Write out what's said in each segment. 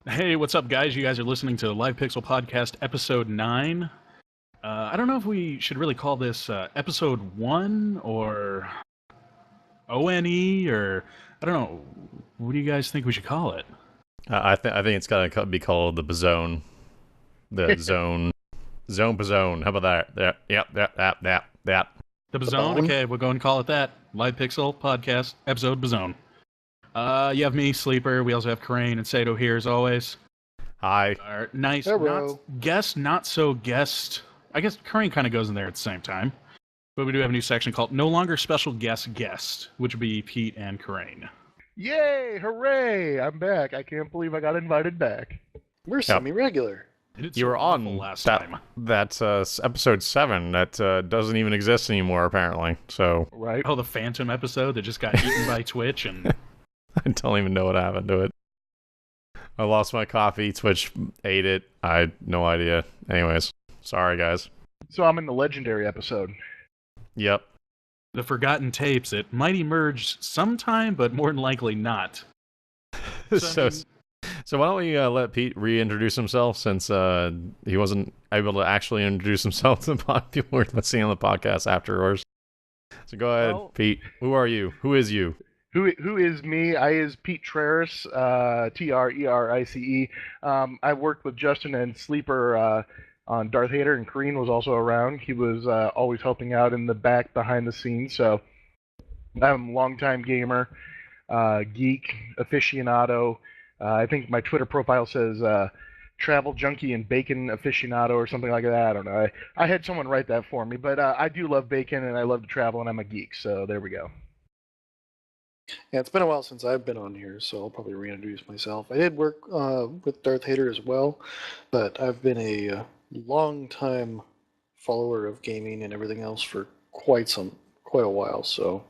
Hey, what's up, guys? You guys are listening to Live Pixel Podcast, Episode 9. I don't know if we should really call this Episode 1 or ONE or... I don't know. What do you guys think we should call it? I think it's gotta be called the Bazone, the zone Bazone. How about that? Yep. The Bazone? Okay, we'll go and call it that. Live Pixel Podcast, Episode Bazone. You have me, Sleeper. We also have Crane and Sato here, as always. Hi. Our nice, Hello. not so guest. I guess Crane kind of goes in there at the same time. But we do have a new section called No Longer Special Guest, which would be Pete and Crane. Yay! Hooray! I'm back. I can't believe I got invited back. We're semi-regular. You were on last that, time. That's episode 7 that doesn't even exist anymore, apparently. So Right? Oh, the Phantom episode that just got eaten by Twitch and... I don't even know what happened to it. I lost my coffee. Twitch ate it. I had no idea. Anyways, sorry, guys. So I'm in the legendary episode. Yep. The Forgotten Tapes. It might emerge sometime, but more than likely not. So why don't we let Pete reintroduce himself, since he wasn't able to actually introduce himself to the people we're listening on the podcast afterwards. So go ahead, Well, Pete. Who are you? Who is you? Who is me? I is Pete Trerice, Trerice. I worked with Justin and Sleeper on Darth Vader, and Kareen was also around. He was always helping out in the back behind the scenes. So I'm a longtime gamer, geek, aficionado. I think my Twitter profile says travel junkie and bacon aficionado or something like that. I don't know. I had someone write that for me, but I do love bacon and I love to travel, and I'm a geek. So there we go. Yeah, it's been a while since I've been on here, so I'll probably reintroduce myself. I did work with Darth Vader as well, but I've been a long-time follower of gaming and everything else for quite a while. So,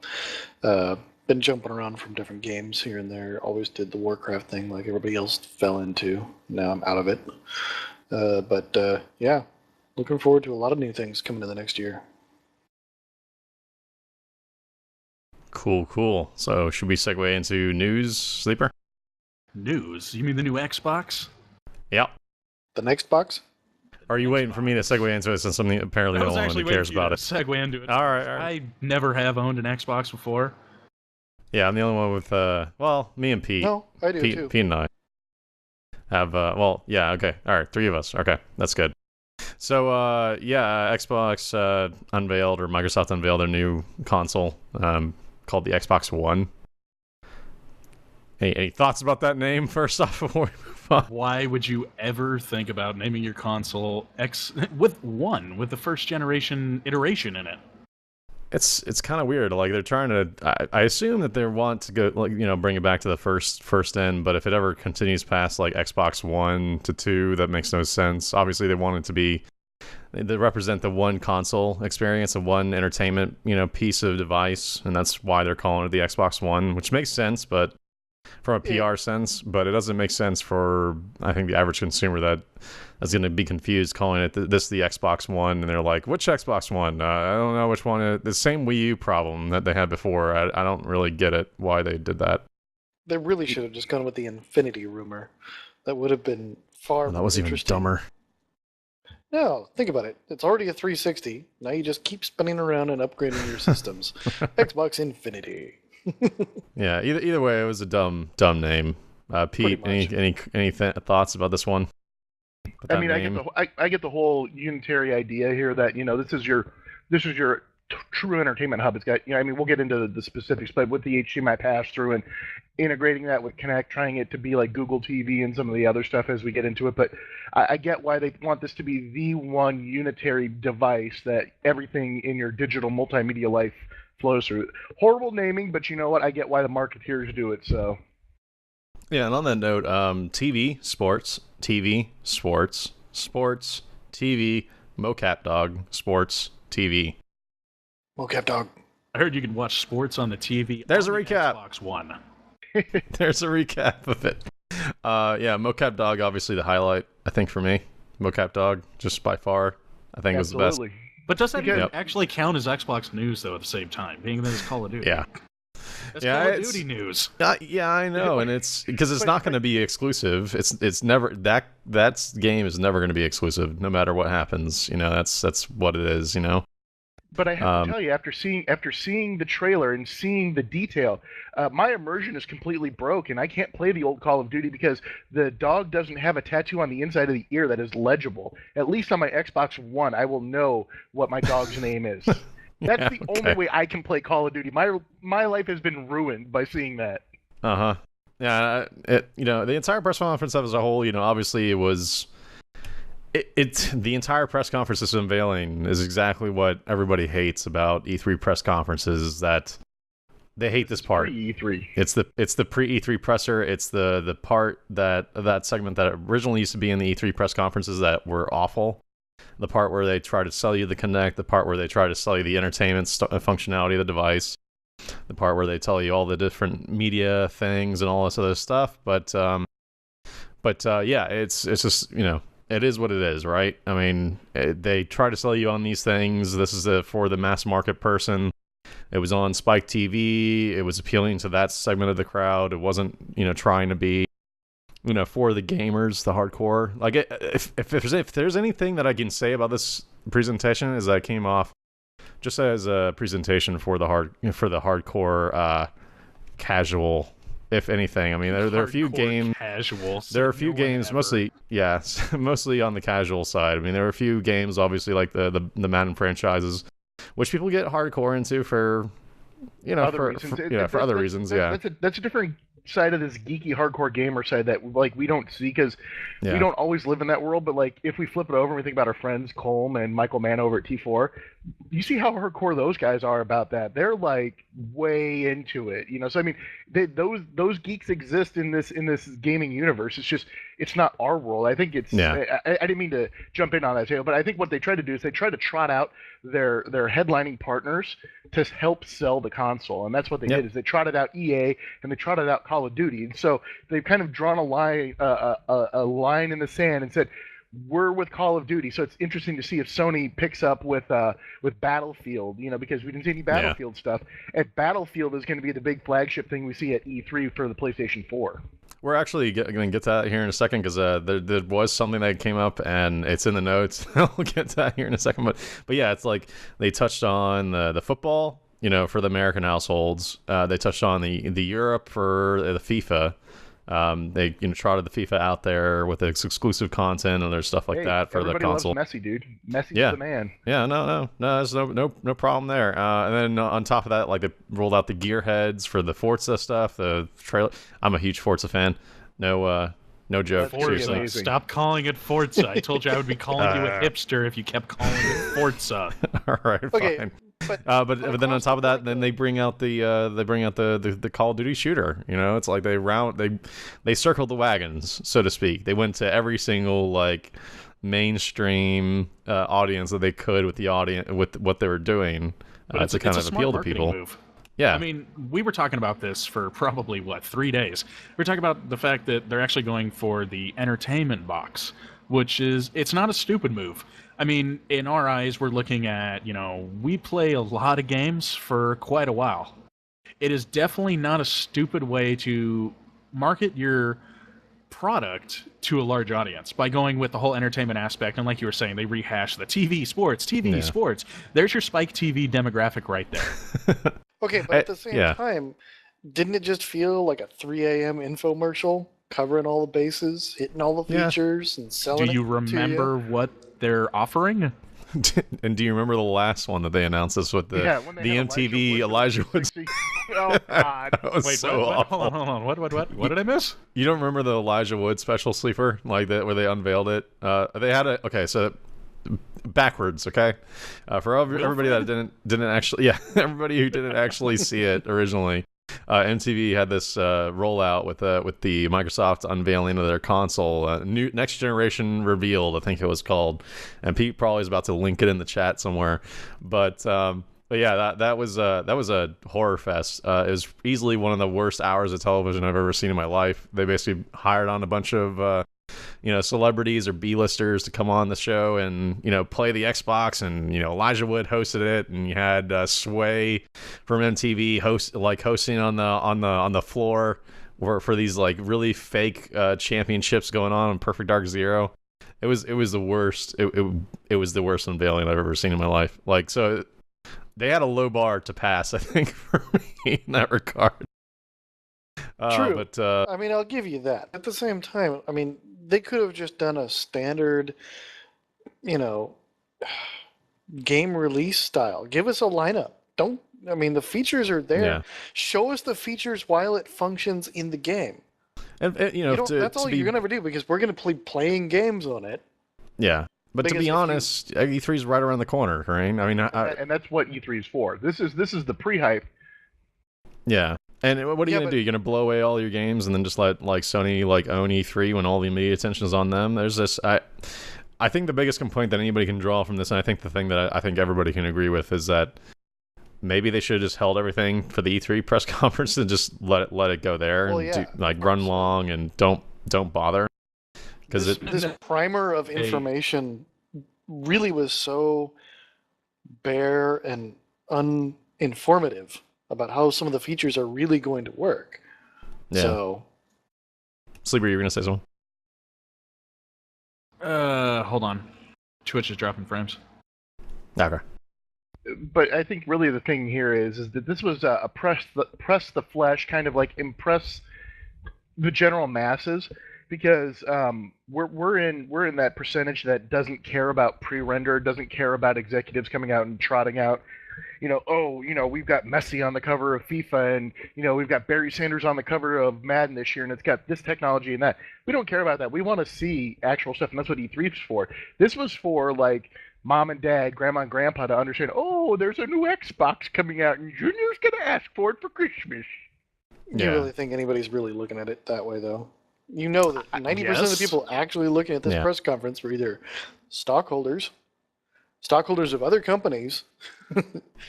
been jumping around from different games here and there. Always did the Warcraft thing like everybody else fell into. Now I'm out of it. But yeah, looking forward to a lot of new things coming in the next year. Cool. So should we segue into news, Sleeper? News? You mean the new Xbox? Yep. The next box? Or are you waiting for me to segue into it, since something apparently I no was one actually really cares waiting for you about to it? segue into it. All right. I never have owned an Xbox before. Yeah, I'm the only one with me and Pete. No, I do Pete, too. Pete and I have yeah, okay. All right, 3 of us. Okay, that's good. So Xbox unveiled, or Microsoft unveiled, their new console called the Xbox One. Any thoughts about that name first off before we move on? Why would you ever think about naming your console with the first generation iteration in it? It's kind of weird. Like, they're trying to. I assume that they want to go, like, bring it back to the first end. But if it ever continues past like Xbox 1 to 2, that makes no sense. Obviously, they want it to be. They represent the one console experience, the one entertainment piece of device, and that's why they're calling it the Xbox One, which makes sense, but from a PR sense. But it doesn't make sense for, I think, the average consumer that's going to be confused calling it the Xbox One, and they're like, which Xbox One? I don't know which one. The same Wii U problem that they had before. I don't really get it, why they did that. They really should have just gone with the Infinity rumor. That would have been far more That was even interesting. dumber. No, think about it. It's already a 360. Now you just keep spinning around and upgrading your systems. Xbox Infinity. Yeah, either way, it was a dumb name. Pete, any thoughts about this one? I mean, I get the whole unitary idea here that this is your true entertainment hub. It's got we'll get into the specifics, but with the HDMI pass through and integrating that with Kinect, trying it to be like Google TV and some of the other stuff as we get into it. But I get why they want this to be the one unitary device that everything in your digital multimedia life flows through. Horrible naming, but you know what? I get why the marketeers do it. So. Yeah, and on that note, TV, sports, TV, mocap dog, sports, TV. Mocap dog. I heard you could watch sports on the TV. There's on a the recap. Xbox One. There's a recap of it. Yeah, mocap dog, obviously the highlight, I think, for me. Mocap dog, just by far, I think was the best. But does that Because- even actually count as Xbox news, though, at the same time, being that it's Call of Duty? Yeah. That's Yeah, Call of Duty news. Yeah, I know, and it's because it's not going to be exclusive. It's never that game is never going to be exclusive, no matter what happens. You know, that's what it is. You know. But I have to tell you, after seeing the trailer and seeing the detail, my immersion is completely broke, and I can't play the old Call of Duty because the dog doesn't have a tattoo on the inside of the ear that is legible. At least on my Xbox One, I will know what my dog's name is. That's the only way I can play Call of Duty. My life has been ruined by seeing that. Uh-huh. Yeah, the entire press conference as a whole, obviously it was... the entire press conference is unveiling is exactly what everybody hates about E3 press conferences, is that they hate this part. Pre-E3. It's the pre-E3 presser. It's the part that segment that originally used to be in the E3 press conferences that were awful. The part where they try to sell you the Kinect, the part where they try to sell you the entertainment functionality of the device, the part where they tell you all the different media things and all this other stuff. But yeah, it's just, it is what it is, right? I mean, they try to sell you on these things. This is for the mass market person. It was on Spike TV. It was appealing to that segment of the crowd. It wasn't, trying to be, for the gamers, the hardcore. Like, if there's anything that I can say about this presentation, is that it came off just as a presentation for the hardcore casual. If anything, I mean, there are a few games. Casual. There are a few games, mostly on the casual side. I mean, there are a few games, obviously, like the Madden franchises, which people get hardcore into for other reasons. That's a different side of this geeky hardcore gamer side that we don't see because we don't always live in that world. But if we flip it over and we think about our friends Colm and Michael Mann over at T4, you see how hardcore those guys are about that. They're way into it, So I mean, those geeks exist in this gaming universe. It's just it's not our world. I think it's. I didn't mean to jump in on that, Taylor, but I think what they try to do is they try to trot out their headlining partners to help sell the console, and that's what they did. Is they trotted out EA and they trotted out Call of Duty, and so they've kind of drawn a line in the sand and said, we're with Call of Duty. So it's interesting to see if Sony picks up with Battlefield, because we didn't see any Battlefield stuff. And Battlefield is going to be the big flagship thing we see at E3 for the PlayStation 4. We're actually going to get to that here in a second because there was something that came up and it's in the notes. We'll get to that here in a second. But yeah, it's like they touched on the football, for the American households. They touched on the Europe for the FIFA. They trotted the FIFA out there with its exclusive content and there's stuff like that for the console. Loves Messi, dude. Messi's the man. Yeah, no, there's no problem there. And then on top of that, they rolled out the Gearheads for the Forza stuff. The trailer. I'm a huge Forza fan. No joke. Forza. Stop calling it Forza. I told you I would be calling you a hipster if you kept calling it Forza. All right, fine. But then on top of that, then they bring out the Call of Duty shooter. It's like they circled the wagons, so to speak. They went to every single mainstream audience that they could with what they were doing to kind of appeal to people. Move. Yeah, I mean, we were talking about this for probably 3 days. We were talking about the fact that they're actually going for the entertainment box, which it's not a stupid move. I mean, in our eyes, we're looking at, we play a lot of games for quite a while. It is definitely not a stupid way to market your product to a large audience by going with the whole entertainment aspect. And like you were saying, they rehash the TV, sports. There's your Spike TV demographic right there. Okay, but at the same time, didn't it just feel like a 3 a.m. infomercial covering all the bases, hitting all the features, and selling it? Do you remember what they're offering? And do you remember the last one that they announced this with the MTV Elijah Wood? Oh God! Wait, so hold on. What did I miss? You don't remember the Elijah Wood special sleeper like that where they unveiled it? They had so backwards, okay? For everybody that didn't actually, everybody who didn't actually see it originally. MTV had this rollout with the Microsoft unveiling of their console, new next generation revealed, I think it was called, and Pete probably is about to link it in the chat somewhere. But yeah, that was a horror fest. It was easily one of the worst hours of television I've ever seen in my life. They basically hired on a bunch of celebrities or B-listers to come on the show and, play the Xbox. And, Elijah Wood hosted it, and you had Sway from MTV hosting on the floor for these like really fake championships going on Perfect Dark Zero. It was the worst. It was the worst unveiling I've ever seen in my life. Like, so they had a low bar to pass, I think, for me in that regard. True. But I mean, I'll give you that. At the same time, I mean, they could have just done a standard, game release style. Give us a lineup. The features are there. Yeah. Show us the features while it functions in the game. and That's all you're going to ever do, because we're going to be playing games on it. Yeah. But to Because be if honest, E3 is right around the corner, right? I mean, and that's what E3 is for. This is the pre-hype. yeah. And what are you Yeah, gonna do? You're gonna blow away all your games and then just let like Sony like own E3 when all the immediate attention is on them? There's this. I think the biggest complaint that anybody can draw from this, and I think the thing that I think everybody can agree with, is that maybe they should have just held everything for the E3 press conference and just let it go there and run long and don't bother. Because this primer of information really was so bare and uninformative about how some of the features are really going to work. Yeah. So, Sleeper, you were gonna say something? Hold on. Twitch is dropping frames. Okay. But I think really the thing here is that this was a press the flesh, kind of like impress the general masses, because we're in that percentage that doesn't care about pre-render, doesn't care about executives coming out and trotting out, we've got Messi on the cover of FIFA, and we've got Barry Sanders on the cover of Madden this year, and it's got this technology and that. We don't care about that. We want to see actual stuff, and that's what E3 is for. This was for like mom and dad, grandma and grandpa to understand. Oh, there's a new Xbox coming out, and Junior's gonna ask for it for Christmas. you really think anybody's really looking at it that way, though? You know that 90% of the people actually looking at this press conference were either stockholders of other companies.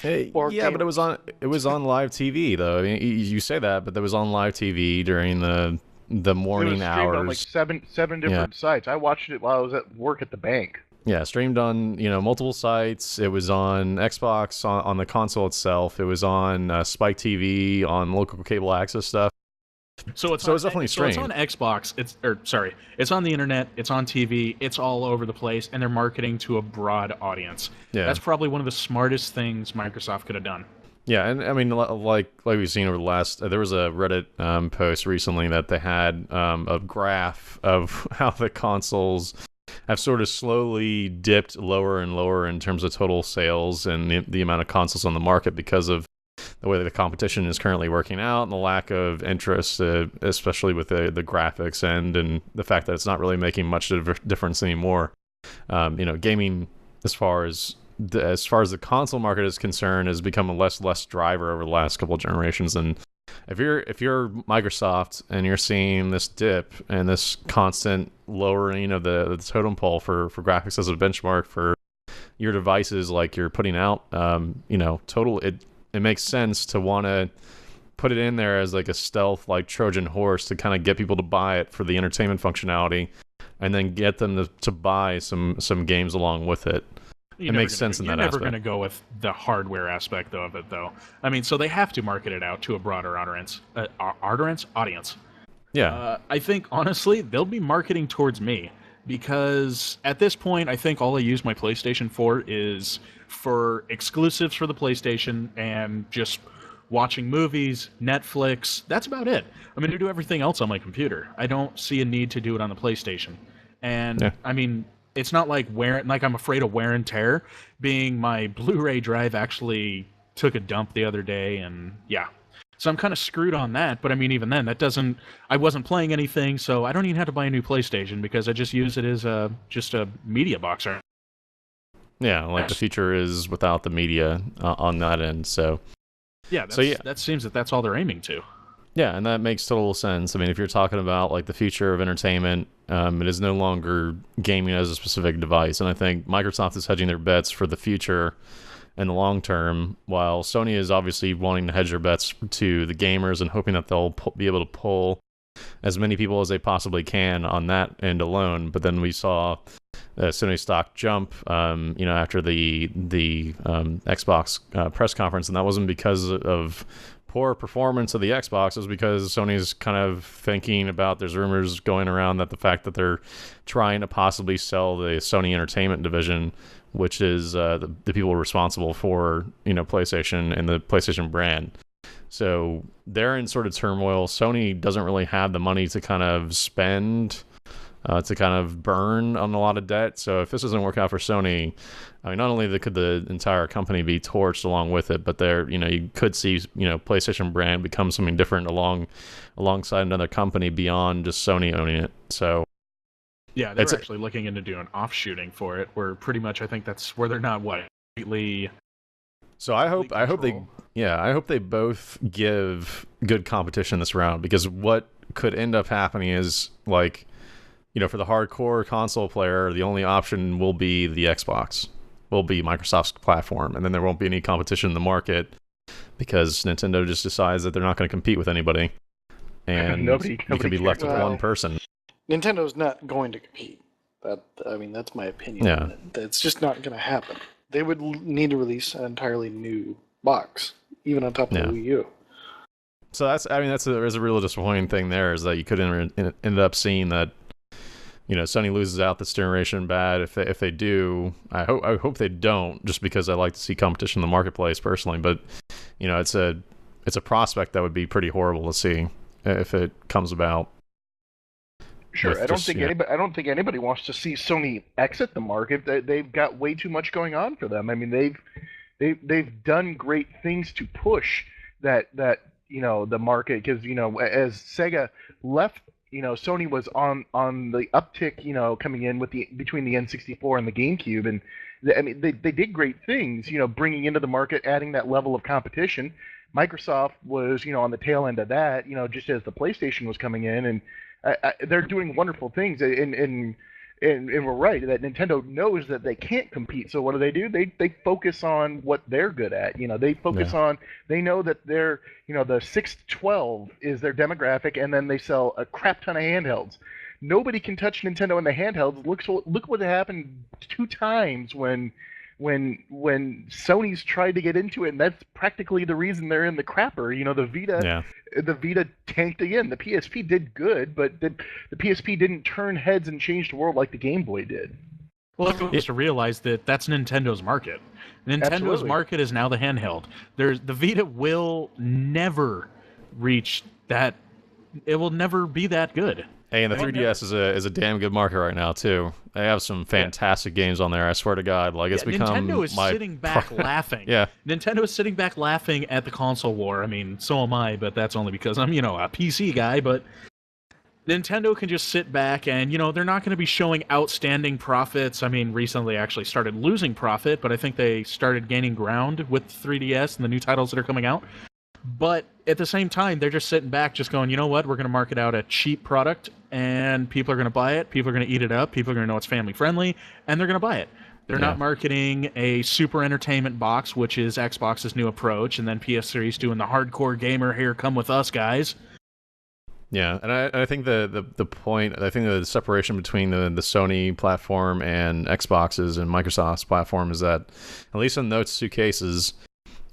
Hey, but it was on live TV though. I mean, you say that, but that was on live TV during the morning hours. On like seven different sites. I watched it while I was at work at the bank. Yeah, streamed on multiple sites. It was on Xbox on the console itself. It was on Spike TV on local cable access stuff. So it's definitely streamed. So it's on Xbox. It's on the internet. It's on TV. It's all over the place, and they're marketing to a broad audience. Yeah, that's probably one of the smartest things Microsoft could have done. Yeah, and I mean, like we've seen over the last, there was a Reddit post recently that they had a graph of how the consoles have sort of slowly dipped lower and lower in terms of total sales and the amount of consoles on the market because of the way that the competition is currently working out and the lack of interest, especially with the graphics end and the fact that it's not really making much of a difference anymore. Gaming, as far as the console market is concerned, has become a less driver over the last couple of generations. And if you're Microsoft and you're seeing this dip and this constant lowering of the totem pole for graphics as a benchmark for your devices, like you're putting out, it makes sense to want to put it in there as like a stealth, like Trojan horse, to kind of get people to buy it for the entertainment functionality, and then get them to buy some games along with it. It makes sense in that aspect. You're never going to go with the hardware aspect of it, though. I mean, so they have to market it out to a broader audience. Yeah. I think, honestly, they'll be marketing towards me, because at this point, I think all I use my PlayStation for is for exclusives for the PlayStation and just watching movies, Netflix. That's about it. I'm going to do everything else on my computer. I don't see a need to do it on the PlayStation. And, I mean, it's not like I'm afraid of wear and tear, being my Blu-ray drive actually took a dump the other day, and so I'm kind of screwed on that. But I mean, even then, I wasn't playing anything, so I don't even have to buy a new PlayStation because I just use it as just a media box. Yeah, like the feature is without the media on that end. So that seems that's all they're aiming to. Yeah, and that makes total sense. I mean, if you're talking about like the future of entertainment, it is no longer gaming as a specific device. And I think Microsoft is hedging their bets for the future and the long term, while Sony is obviously wanting to hedge their bets to the gamers and hoping that they'll be able to pull as many people as they possibly can on that end alone. But then we saw Sony stock jump, after the Xbox press conference, and that wasn't because of poor performance of the Xbox. It was because Sony's kind of thinking about, there's rumors going around that the fact that they're trying to possibly sell the Sony Entertainment division, which is the people responsible for PlayStation and the PlayStation brand. So they're in sort of turmoil. Sony doesn't really have the money to kind of spend, to kind of burn on a lot of debt. So if this doesn't work out for Sony, I mean, not only could the entire company be torched along with it, but you could see, PlayStation brand become something different alongside another company beyond just Sony owning it. So yeah, they're actually looking into doing offshooting for it, where pretty much I think that's where they're not completely. So I hope they both give good competition this round, because what could end up happening is, like, for the hardcore console player, the only option will be the Xbox, will be Microsoft's platform, and then there won't be any competition in the market because Nintendo just decides that they're not going to compete with anybody, and you can be left with one person. Nintendo's not going to compete. That's my opinion. Yeah. That's just not going to happen. They would need to release an entirely new box, even on top of the Wii U. So that's a real disappointing thing there, is that you could end up seeing that, Sony loses out this generation bad. If they do, I hope they don't, just because I like to see competition in the marketplace personally. But it's a prospect that would be pretty horrible to see if it comes about. Sure, I don't think anybody wants to see Sony exit the market. They've got way too much going on for them. I mean, they've done great things to push that the market, because as Sega left, Sony was on the uptick, coming in between the N64 and the GameCube, and they did great things, bringing into the market, adding that level of competition. Microsoft was on the tail end of that, just as the PlayStation was coming in, and they're doing wonderful things, and we're right that Nintendo knows that they can't compete. So what do? They focus on what they're good at. They focus on. They know that they're the 6 to 12 is their demographic, and then they sell a crap ton of handhelds. Nobody can touch Nintendo in the handhelds. Look what happened 2 times when Sony's tried to get into it, and that's practically the reason they're in the crapper. The Vita tanked again. The PSP did good, but the PSP didn't turn heads and change the world like the Game Boy did. Well, everyone has to realize that that's Nintendo's market. Nintendo's market is now the handheld. The Vita will never reach that. It will never be that good. Hey, and the 3DS is a damn good market right now too. They have some fantastic games on there. I swear to God, it's become Nintendo is sitting back laughing. Yeah, Nintendo is sitting back laughing at the console war. I mean, so am I, but that's only because I'm a PC guy. But Nintendo can just sit back and they're not going to be showing outstanding profits. I mean, recently they actually started losing profit, but I think they started gaining ground with 3DS and the new titles that are coming out. But at the same time, they're just sitting back, just going, you know what, we're going to market out a cheap product, and people are going to buy it, people are going to eat it up, people are going to know it's family-friendly, and they're going to buy it. They're not marketing a super entertainment box, which is Xbox's new approach, and then PS Series doing the hardcore gamer, here, come with us, guys. Yeah, and I think the point, I think the separation between the Sony platform and Xbox's and Microsoft's platform is that, at least in those 2 cases,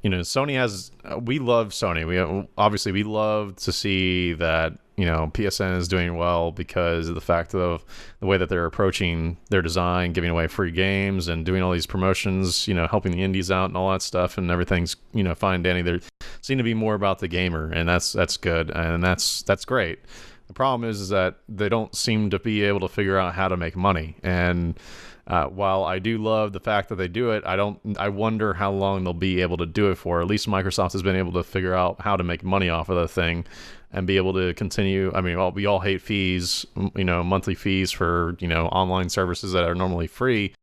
Sony has. We love Sony. We love to see that PSN is doing well because of the fact of the way that they're approaching their design, giving away free games and doing all these promotions. Helping the indies out and all that stuff, and everything's fine and dandy. They seem to be more about the gamer, and that's good, and that's great. The problem is that they don't seem to be able to figure out how to make money, and while I do love the fact that they do it, I wonder how long they'll be able to do it for. At least Microsoft has been able to figure out how to make money off of the thing and be able to continue. I mean, we all hate fees, monthly fees for, online services that are normally free.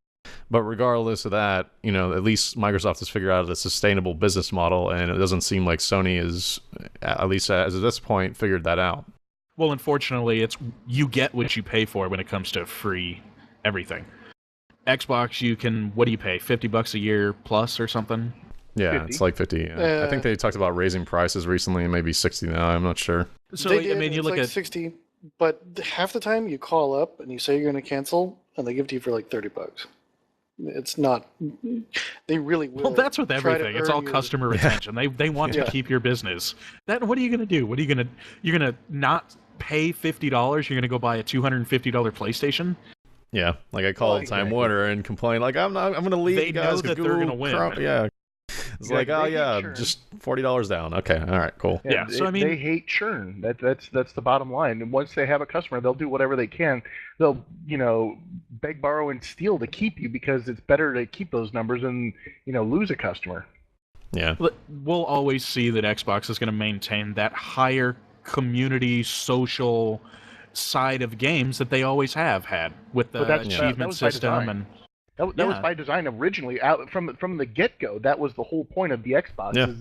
But regardless of that, at least Microsoft has figured out a sustainable business model, and it doesn't seem like Sony is, at least as of this point, figured that out. Well, unfortunately, you get what you pay for when it comes to free everything. Xbox, you can, what do you pay, $50 a year plus or something? Yeah, 50. it's like 50. Yeah. I think they talked about raising prices recently, and maybe 60 now. I'm not sure. So they did, I mean, you it's look like at 60, but half the time you call up and you say you're going to cancel, and they give it to you for like $30. It's not. They really will. well, that's with try to everything. It's earn all your- customer retention. They want to Yeah. keep your business. That what are you gonna do? What are you gonna you're gonna not pay $50? You're gonna go buy a $250 PlayStation? Yeah, like I called Time exactly. Warner and complained, like I'm going to leave They you guys. know that they're gonna win. Yeah, it's like, Exactly. oh They hate yeah, churn. just $40 down. Okay, all right, cool. Yeah, so I mean- they hate churn. That's the bottom line. And once they have a customer, they'll do whatever they can. They'll beg, borrow, and steal to keep you because it's better to keep those numbers than lose a customer. Yeah, We'll always see that Xbox is going to maintain that higher community social side of games that they always have had with the But that achievement was by system design. and That was Yeah. by design originally, out from the get go. That was the whole point of the Xbox. Yeah. Is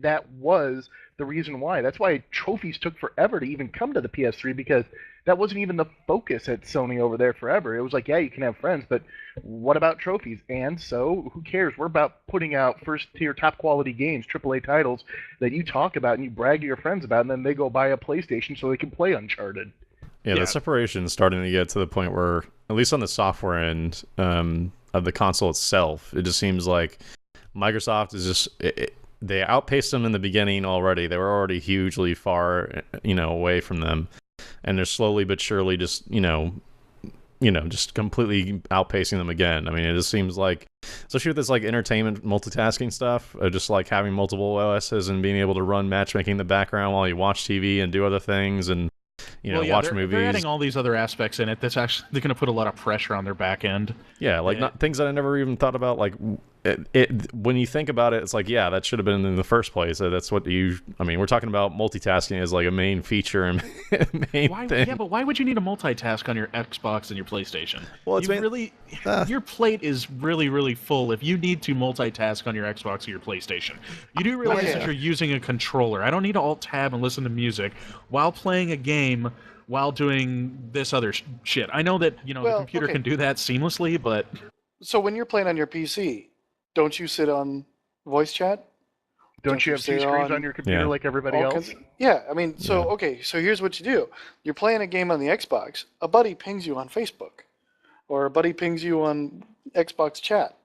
that was the reason why. That's why trophies took forever to even come to the PS3 because that wasn't even the focus at Sony over there forever. It was like, yeah, you can have friends, but what about trophies? And so, who cares? We're about putting out first-tier, top-quality games, AAA titles that you talk about and you brag to your friends about, and then they go buy a PlayStation so they can play Uncharted. yeah. Yeah. The separation is starting to get to the point where, at least on the software end of the console itself, it just seems like Microsoft is just they outpaced them in the beginning already. They were already hugely far, away from them, and they're slowly but surely just, just completely outpacing them again. I mean, it just seems like, especially with this like entertainment multitasking stuff, just like having multiple OSs and being able to run matchmaking in the background while you watch TV and do other things and watch they're movies. adding all these other aspects in it. That's actually they're going to put a lot of pressure on their back end. Yeah, like not things that I never even thought about. Like when you think about it, it's like, yeah, that should have been in the first place. That's what we're talking about multitasking as like a main feature and main thing. Yeah, but why would you need a multitask on your Xbox and your PlayStation? Well, it's your plate is really, really full if you need to multitask on your Xbox or your PlayStation. You do realize that you're using a controller. I don't need to alt-tab and listen to music while playing a game while doing this other shit. I know that, the computer can do that seamlessly, but... So when you're playing on your PC, don't you sit on voice chat? Don't you have two screens on your computer like everybody else? Yeah, I mean, so here's what you do. You're playing a game on the Xbox, a buddy pings you on Facebook, or a buddy pings you on Xbox chat,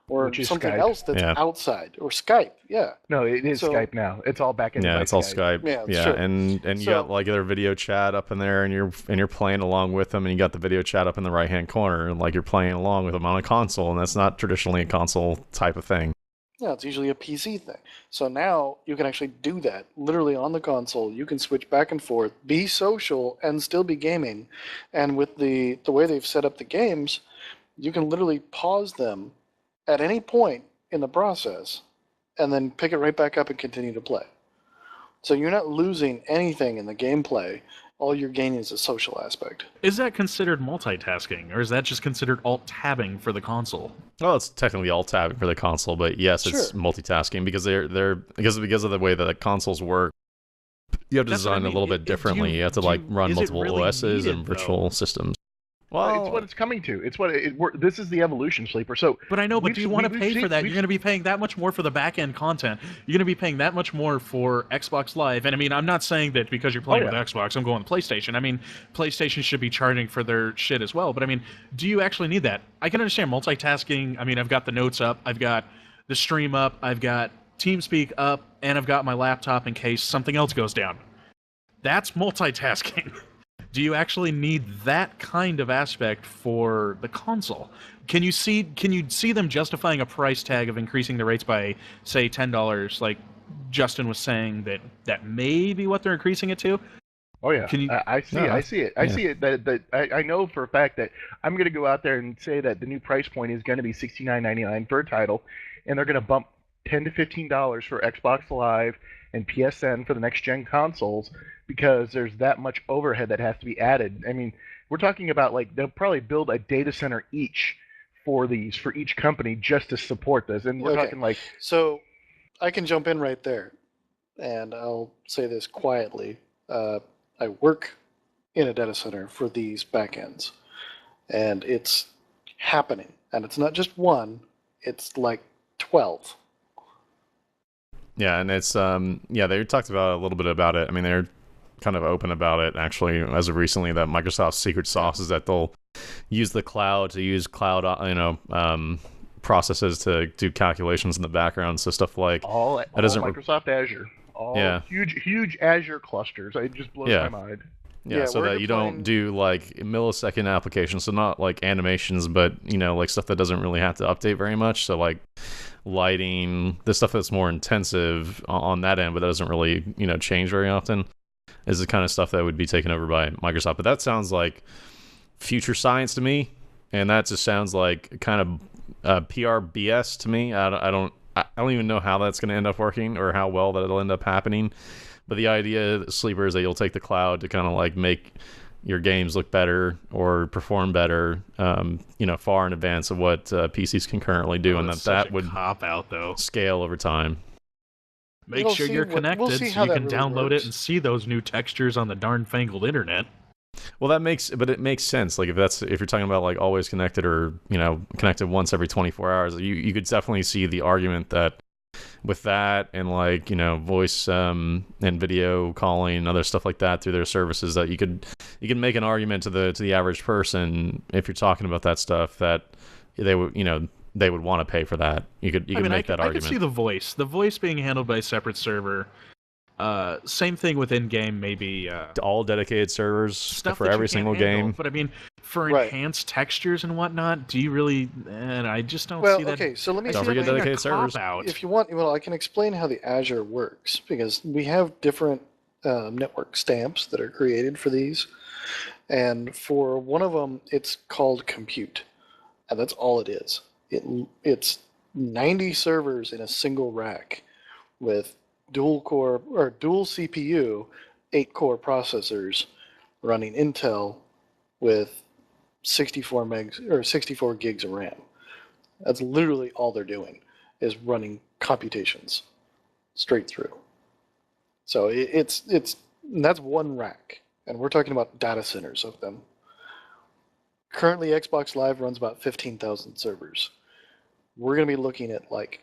or something Skype. else that's outside, or Skype, yeah. No, it is Skype now. It's all back in. Yeah, it's all Skype. Yeah, sure. and you got like their video chat up in there, and you're playing along with them, and you got the video chat up in the right hand corner, and like you're playing along with them on a console, and that's not traditionally a console type of thing. Yeah, it's usually a PC thing. So now you can actually do that literally on the console. You can switch back and forth, be social, and still be gaming. And with the way they've set up the games, you can literally pause them at any point in the process and then pick it right back up and continue to play. So you're not losing anything in the gameplay. All you're gaining is a social aspect. Is that considered multitasking, or is that just considered alt-tabbing for the console? Well, it's technically alt-tabbing for the console, but yes, it's multitasking because because of the way that the consoles work. You have to design a little bit differently. You have to run multiple OSs and virtual systems. Well, it's what it's coming to. It's what this is the evolution, Sleeper. So, but I know. But do you want to pay for that? You're going to be paying that much more for the back end content. You're going to be paying that much more for Xbox Live. And I mean, I'm not saying that because you're playing with Xbox, I'm going to PlayStation. I mean, PlayStation should be charging for their shit as well. But I mean, do you actually need that? I can understand multitasking. I mean, I've got the notes up, I've got the stream up, I've got TeamSpeak up, and I've got my laptop in case something else goes down. That's multitasking. Do you actually need that kind of aspect for the console? Can you see them justifying a price tag of increasing the rates by, say, $10, like Justin was saying that may be what they're increasing it to? Oh yeah, I see it. That I know for a fact that I'm going to go out there and say that the new price point is going to be $69.99 for a title, and they're going to bump $10 to $15 for Xbox Live and PSN for the next gen consoles, because there's that much overhead that has to be added. I mean, we're talking about they'll probably build a data center each for each company just to support this, and we're talking like. So, I can jump in right there, and I'll say this quietly. I work in a data center for these backends, and it's happening, and it's not just one; it's like 12. Yeah, and it's they talked about a little bit about it. I mean, they're kind of open about it actually as of recently, that Microsoft's secret sauce is that they'll use the cloud to use cloud processes to do calculations in the background. So stuff like all Microsoft Azure, all huge Azure clusters. It just blows my mind. Yeah, so that you don't do like millisecond applications, so not like animations, but like stuff that doesn't really have to update very much. So like lighting, the stuff that's more intensive on that end, but that doesn't really change very often, is the kind of stuff that would be taken over by Microsoft. But that sounds like future science to me, and that just sounds like kind of PR BS to me. I don't even know how that's going to end up working or how well that it'll end up happening. But the idea, Sleeper, is that you'll take the cloud to kind of like make your games look better or perform better, far in advance of what PCs can currently do, and that would cop out though scale over time. Make sure you're connected so you can download it and see those new textures on the darn fangled internet. Well, it makes sense. Like if you're talking about like always connected or connected once every 24 hours, you could definitely see the argument that with that and like voice and video calling and other stuff like that through their services, that you can make an argument to the average person, if you're talking about that stuff, that they would they would want to pay for that. You could make that argument. I could see the voice being handled by a separate server. Same thing with in-game, maybe all dedicated servers for every single game. But I mean, for enhanced textures and whatnot, do you really? And I just don't see that. Okay, so let me don't forget dedicated servers. If you want, I can explain how the Azure works, because we have different network stamps that are created for these, and for one of them, it's called compute, and that's all it is. It's 90 servers in a single rack with dual CPU, 8-core processors running Intel with 64 gigs of RAM. That's literally all they're doing, is running computations straight through. So that's one rack, and we're talking about data centers of them. Currently, Xbox Live runs about 15,000 servers. We're going to be looking at like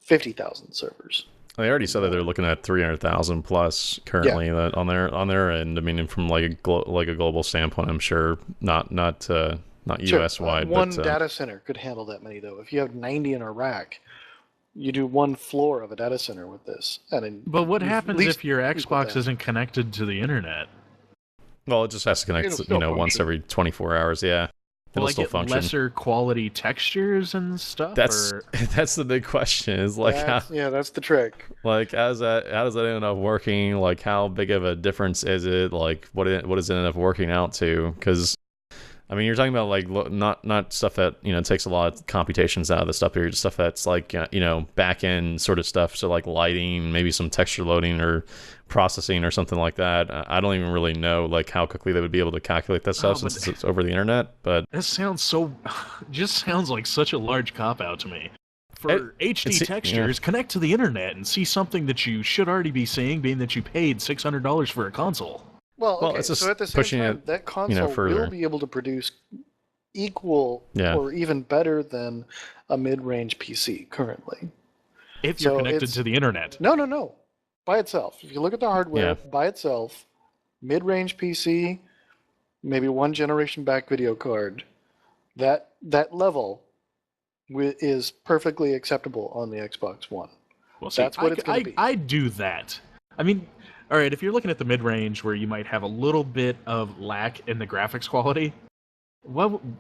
50,000 servers. They already said that they're looking at 300,000 plus currently that on their end. I mean, from like a global standpoint, I'm sure not US wide. One data center could handle that many though. If you have 90 in a rack, you do one floor of a data center with this. But what happens if your Xbox isn't connected to the internet? Well, it just has to connect, once every 24 hours. Yeah. Will I get lesser quality textures and stuff? That's the big question. Is like that's the trick. Like, how does that end up working? Like, how big of a difference is it? Like, what does it end up working out to? Because I mean, you're talking about like not stuff that takes a lot of computations out of the stuff here. Stuff that's like back end sort of stuff. So like lighting, maybe some texture loading or processing or something like that. I don't even really know like how quickly they would be able to calculate that stuff since it's over the internet. But that sounds just sounds like such a large cop out to me. For HD textures, connect to the internet and see something that you should already be seeing, being that you paid $600 for a console. Well, it's just so at the same time, that console will be able to produce equal or even better than a mid-range PC currently. If you're connected to the internet. No. By itself. If you look at the hardware by itself, mid-range PC, maybe one generation back video card, that level is perfectly acceptable on the Xbox One. Well, see, that's what it's going to be. I do that. I mean, all right, if you're looking at the mid-range where you might have a little bit of lack in the graphics quality,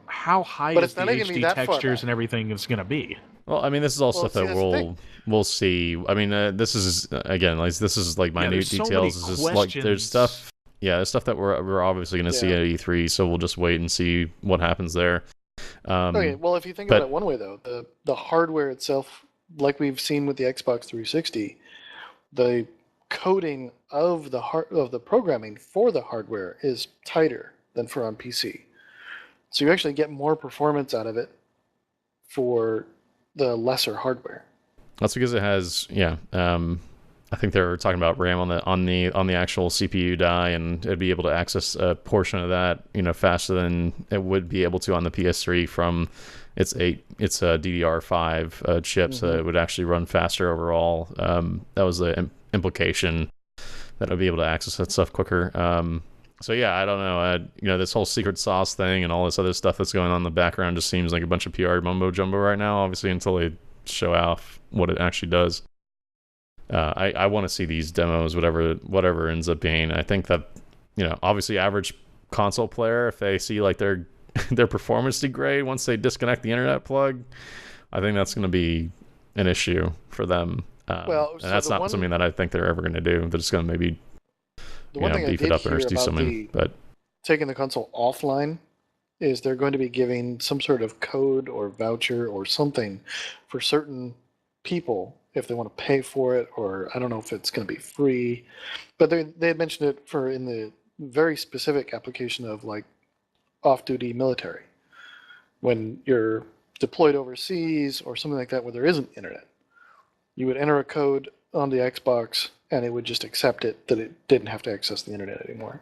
how high is the HD textures and everything is going to be? Well, I mean, this is all stuff that we'll see. I mean, this is again, like this is like minute details. This is like there's stuff. Yeah, there's stuff that we're obviously going to see at E3. So we'll just wait and see what happens there. Okay. Well, if you think about it one way though, the hardware itself, like we've seen with the Xbox 360, the coding of the programming for the hardware is tighter than for on PC. So you actually get more performance out of it for the lesser hardware. That's because it has, I think they were talking about RAM on the actual CPU die, and it'd be able to access a portion of that, faster than it would be able to on the PS3 from it's DDR5 chip, so it would actually run faster overall. That was the implication, that I'd be able to access that stuff quicker. So yeah, I don't know. This whole secret sauce thing and all this other stuff that's going on in the background just seems like a bunch of PR mumbo jumbo right now. Obviously, until they show off what it actually does. I want to see these demos, whatever ends up being. I think that obviously average console player, if they see like their performance degrade once they disconnect the internet plug, I think that's going to be an issue for them. And that's not something that I think they're ever going to do. They're just going to maybe beef it up or do something. But taking the console offline is they're going to be giving some sort of code or voucher or something for certain people if they want to pay for it, or I don't know if it's going to be free. But they had mentioned it in the very specific application of like off-duty military, when you're deployed overseas or something like that where there isn't internet. You would enter a code on the Xbox and it would just accept it, that it didn't have to access the internet anymore.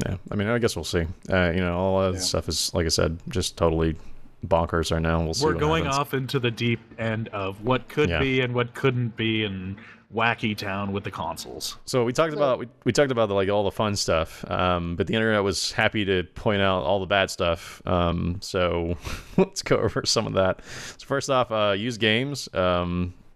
Yeah, I mean, I guess we'll see. All of this stuff is, like I said, just totally bonkers right now. We'll see. We're going off into the deep end of what could be and what couldn't be in wacky town with the consoles. So we talked about like all the fun stuff, but the internet was happy to point out all the bad stuff. So let's go over some of that. So first off, used games.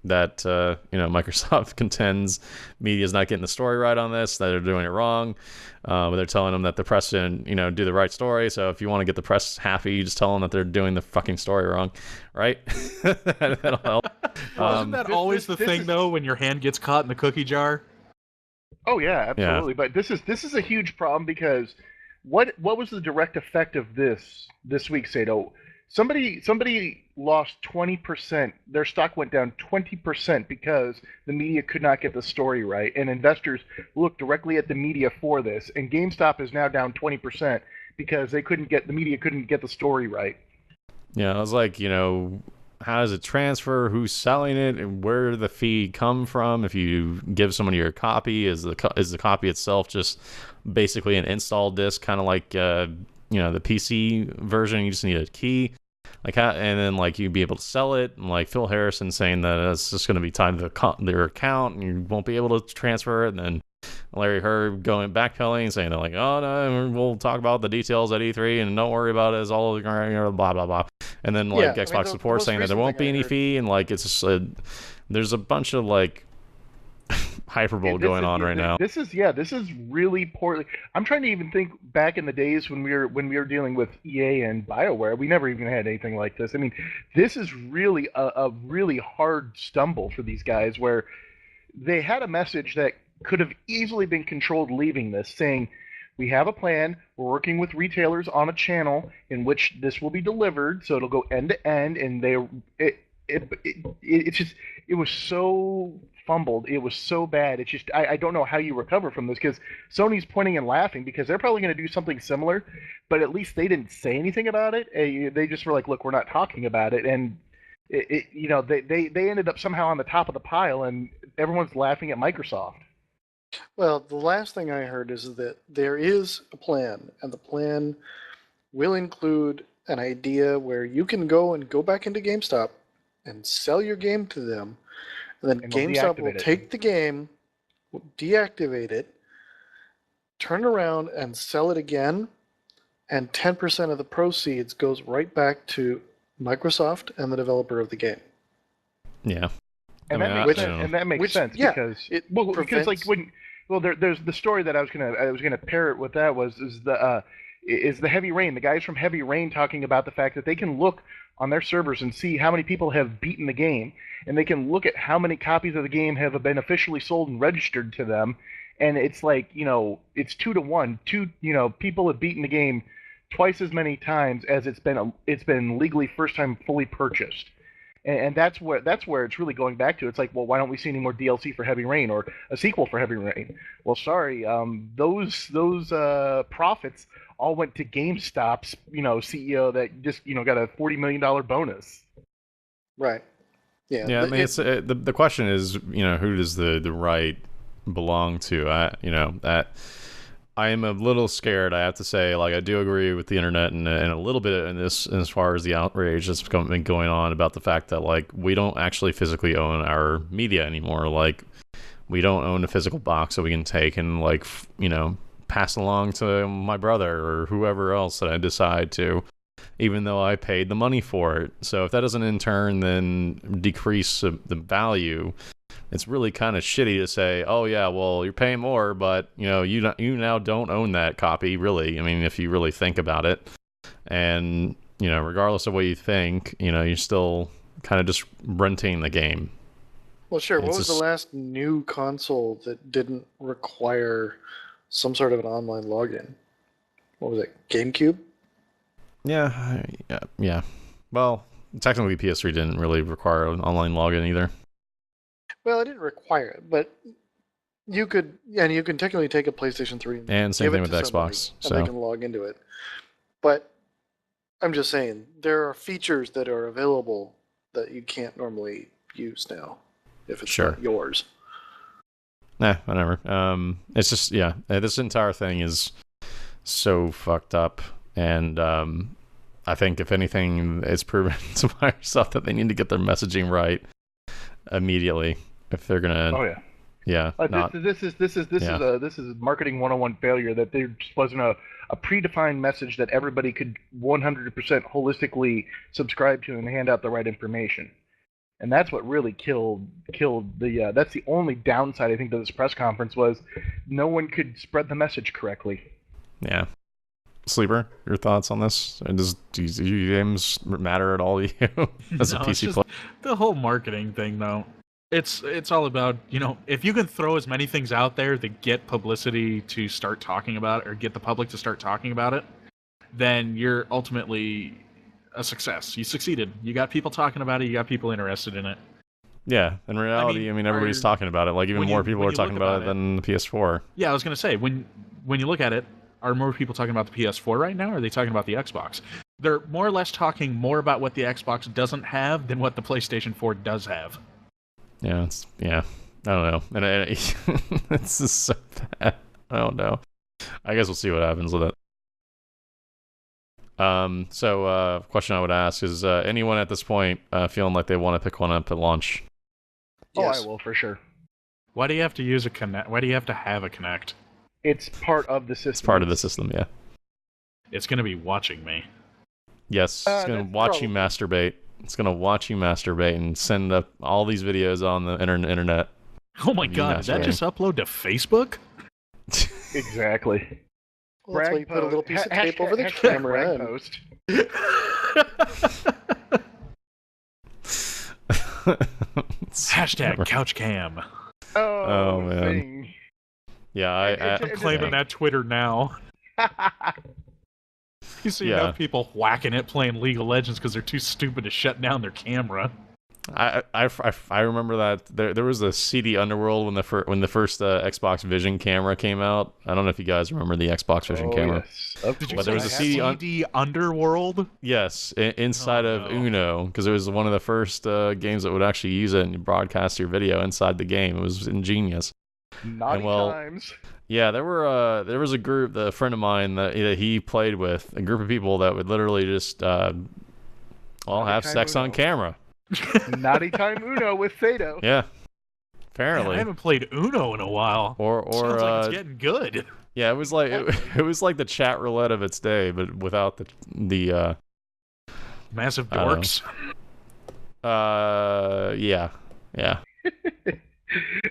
That Microsoft contends media is not getting the story right on this, that they're doing it wrong, but they're telling them that the press didn't do the right story. So if you want to get the press happy, you just tell them that they're doing the fucking story wrong, right? That'll help. Isn't that always the thing though, when your hand gets caught in the cookie jar? Oh yeah, absolutely. Yeah. But this is a huge problem, because what was the direct effect of this week, Sato? Somebody lost 20%. Their stock went down 20% because the media could not get the story right, and investors looked directly at the media for this. And GameStop is now down 20% because the media couldn't get the story right. Yeah, I was like, how does it transfer? Who's selling it? And where did the fee come from? If you give somebody your copy, is the copy itself just basically an install disc, kind of like the PC version? You just need a key. And then you'd be able to sell it, and like Phil Harrison saying that it's just going to be tied to their account and you won't be able to transfer it, and then Larry Hurd going backpedaling and saying that oh no, we'll talk about the details at E3 and don't worry about it, as all blah blah blah, and then Xbox support saying that there won't be any fee, and it's just there's a bunch of hyperbole going on right now. This is really poorly. I'm trying to even think back in the days when we were dealing with EA and BioWare. We never even had anything like this. I mean, this is really a really hard stumble for these guys, where they had a message that could have easily been controlled leaving this, saying, we have a plan, we're working with retailers on a channel in which this will be delivered, so it'll go end to end, and it was so fumbled. It was so bad. It's just, I don't know how you recover from this, because Sony's pointing and laughing because they're probably going to do something similar, but at least they didn't say anything about it. They just were like, look, we're not talking about it. And they ended up somehow on the top of the pile, and everyone's laughing at Microsoft. Well, the last thing I heard is that there is a plan, and the plan will include an idea where you can go back into GameStop and sell your game to them. And then GameStop will take the game, will deactivate it, turn around and sell it again, and 10% of the proceeds goes right back to Microsoft and the developer of the game. Yeah. And that makes sense, because there's the story that I was gonna pair it with that is the Heavy Rain. The guys from Heavy Rain talking about the fact that they can look on their servers and see how many people have beaten the game, and they can look at how many copies of the game have been officially sold and registered to them, and it's it's 2 to 1. People have beaten the game twice as many times as it's been legally first time fully purchased. And that's where it's really going back to. It's like, well, why don't we see any more DLC for Heavy Rain or a sequel for Heavy Rain? Well, sorry, those profits all went to GameStop's CEO that just got a $40 million bonus. Right. Yeah. Yeah. I mean, it's the question is, who does the right belong to? I am a little scared. I have to say, like, I do agree with the internet and a little bit in this, as far as the outrage that's been going on about the fact that, like, we don't actually physically own our media anymore. Like, we don't own a physical box that we can take and, like, pass along to my brother or whoever else that I decide to, even though I paid the money for it. So if that doesn't in turn then decrease the value, it's really kind of shitty to say, oh yeah, well, you're paying more, but you now don't own that copy, really. I mean, if you really think about it, and regardless of what you think, you're still kind of just renting the game. Well, sure. What was the last new console that didn't require some sort of an online login? What was it? GameCube? Yeah. Well, technically PS3 didn't really require an online login either. Well, it didn't require it, but you can technically take a PlayStation 3 and same thing with Xbox, and they can log into it. But I'm just saying, there are features that are available that you can't normally use now if it's not yours. Whatever. It's just, this entire thing is so fucked up, and I think if anything, it's proven to Microsoft that they need to get their messaging right immediately if they're gonna. This is marketing 101 failure, that there just wasn't a predefined message that everybody could 100% holistically subscribe to and hand out the right information. And that's what really killed the. That's the only downside, I think, to this press conference, was no one could spread the message correctly. Yeah. Sleeper, your thoughts on this? Do games matter at all to you as a PC player? The whole marketing thing, though. It's all about, if you can throw as many things out there that get publicity to start talking about it, or get the public to start talking about it, then you're ultimately a success. You succeeded. You got people talking about it. You got people interested in it. Yeah, in reality, I mean everybody's talking about it. Like, even more people are talking about it than the PS4. Yeah, I was going to say, when you look at it, are more people talking about the PS4 right now, or are they talking about the Xbox? They're more or less talking more about what the Xbox doesn't have than what the PlayStation 4 does have. Yeah, I don't know. And it's just so bad. I don't know. I guess we'll see what happens with it. Question I would ask is, anyone at this point feeling like they want to pick one up at launch? Yes. I will, for sure. Why do you have to use a Kinect? Why do you have to have a Kinect? It's part of the system. It's part of the system, yeah. It's going to be watching me. Yes, it's going to watch you masturbate. It's going to watch you masturbate and send up all these videos on the internet. Oh my god, did that just upload to Facebook? Exactly. Well, that's why you put a little piece of tape over the camera. Post. Hashtag couch cam. Oh man. Thing. Yeah, I'm claiming that Twitter now. You see enough people whacking it playing League of Legends because they're too stupid to shut down their camera. I remember that there was a CD Underworld when the first Xbox Vision camera came out. I don't know if you guys remember the Xbox Vision camera. Yes. But there was a CD Underworld. Yes, inside of Uno, because it was one of the first games that would actually use it and broadcast your video inside the game. It was ingenious. Naughty times. Yeah, there was a group, a friend of mine that he played with, a group of people that would literally just all have sex on camera. Naughty time Uno with Sato. Yeah, apparently. Man, I haven't played Uno in a while. Sounds like it's getting good. Yeah, it was like it was like the chat roulette of its day, but without the massive dorks. Yeah.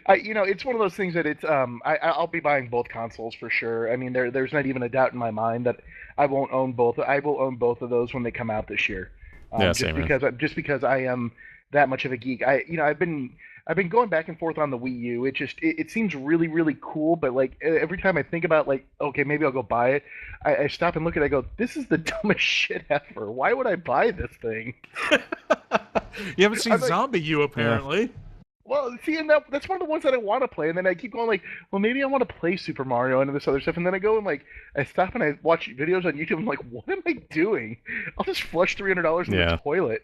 It's one of those things that it's I'll be buying both consoles for sure. I mean, there's not even a doubt in my mind that I won't own both. I will own both of those when they come out this year. Just because I am that much of a geek. I've been going back and forth on the Wii U. It seems really, really cool, but like every time I think about like, okay, maybe I'll go buy it, I stop and look at it, I go, this is the dumbest shit ever. Why would I buy this thing? You haven't seen Zombie U apparently. Yeah. Well, see, and that's one of the ones that I want to play, and then I keep going like, well, maybe I want to play Super Mario and this other stuff, and then I go and like, I stop and I watch videos on YouTube. I'm like, what am I doing? I'll just flush $300 in the toilet.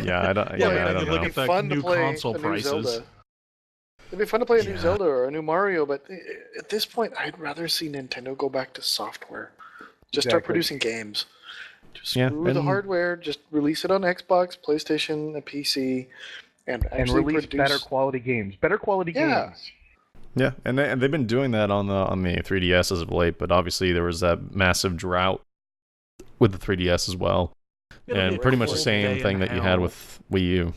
Yeah, I don't. I don't know. Look at the new console prices. It'd be fun to play a new Zelda or a new Mario, but at this point, I'd rather see Nintendo go back to software. Just start producing games. Just screw the hardware. Just release it on Xbox, PlayStation, a PC, and release better quality games. Better quality games. Yeah, and they've been doing that on the 3DS as of late, but obviously there was that massive drought with the 3DS as well, and pretty much the same thing that you had with Wii U.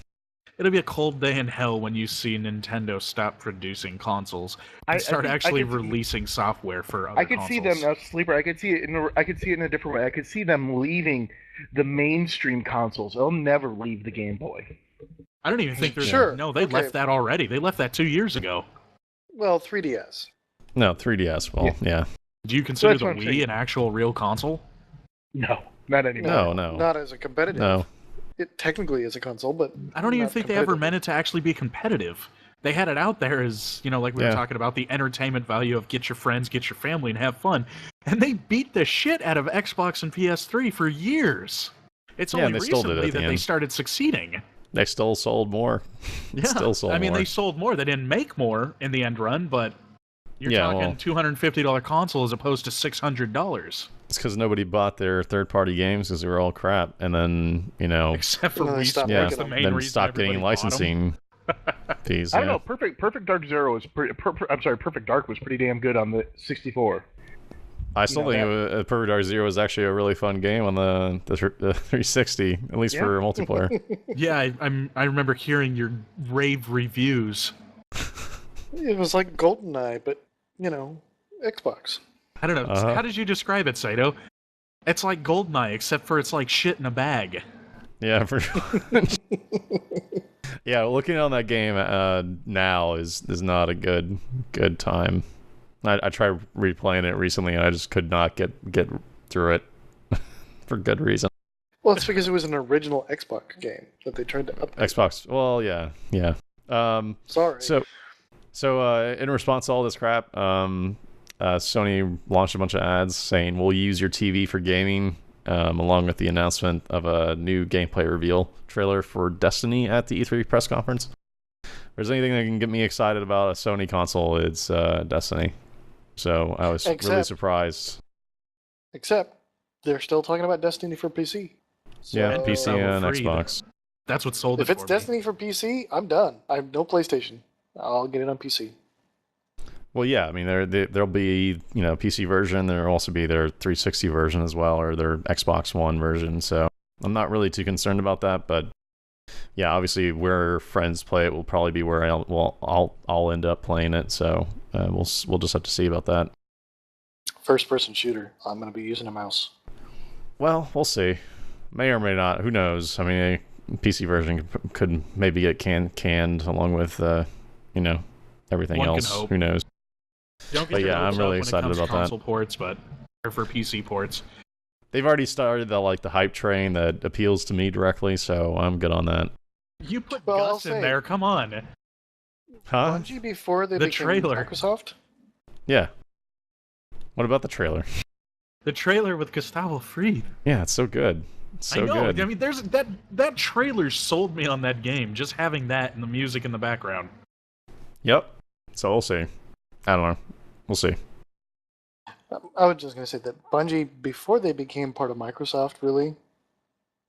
It'll be a cold day in hell when you see Nintendo stop producing consoles and start actually releasing software for other consoles. I could see them now, Sleeper. I could see it in a different way. I could see them leaving the mainstream consoles. They'll never leave the Game Boy. I don't even think they're sure. No, they left that already. They left that 2 years ago. Well, 3DS. No, 3DS. Well, yeah. Do you consider the Wii an actual real console? No, not anymore. No. Not as a competitive. No. It technically is a console, but I don't even think they ever meant it to actually be competitive. They had it out there as, like we were talking about, the entertainment value of get your friends, get your family, and have fun. And they beat the shit out of Xbox and PS3 for years. It's only recently that they started succeeding. They still sold more. Yeah, still sold more. they sold more. They didn't make more in the end run, but you're talking $250 console as opposed to $600. It's because nobody bought their third-party games because they were all crap, and then except for Wii Sports, the main then reason stopped getting licensing fees. I don't know. Perfect Dark Zero was Perfect Dark was pretty damn good on the 64. I still think Perfect Dark Zero was actually a really fun game on the 360, at least for multiplayer. Yeah, I remember hearing your rave reviews. It was like GoldenEye, but Xbox. I don't know. How did you describe it, Saito? It's like GoldenEye, except for it's like shit in a bag. Yeah, for sure. Yeah, looking on that game now is not a good time. I tried replaying it recently, and I just could not get through it for good reason. Well, it's because it was an original Xbox game that they tried to update. Xbox. Well, yeah. Sorry. So in response to all this crap, Sony launched a bunch of ads saying we'll use your TV for gaming, along with the announcement of a new gameplay reveal trailer for Destiny at the E3 press conference. If there's anything that can get me excited about a Sony console, it's Destiny. So I was really surprised. Except they're still talking about Destiny for PC. So, yeah, PC and Xbox. That's what sold it. If it's Destiny for PC, I'm done. I have no PlayStation. I'll get it on PC. Well, yeah, I mean, there'll be PC version. There'll also be their 360 version as well, or their Xbox One version. So I'm not really too concerned about that. But yeah, obviously, where friends play it will probably be where I'll end up playing it. So we'll just have to see about that. First-person shooter. I'm going to be using a mouse. Well, we'll see. May or may not. Who knows? I mean, a PC version could maybe get canned along with everything One else. Who knows? I'm really excited about that. Console ports, but for PC ports. They've already started the hype train that appeals to me directly, so I'm good on that. You put Gus in there, come on. Huh? Bungie before they became trailer. Microsoft? Yeah. What about the trailer? The trailer with Gustavo Fring. Yeah, it's so good. It's so good. I mean, there's that trailer sold me on that game, just having that and the music in the background. Yep. So we'll see. I don't know. We'll see. I was just going to say that Bungie, before they became part of Microsoft, really,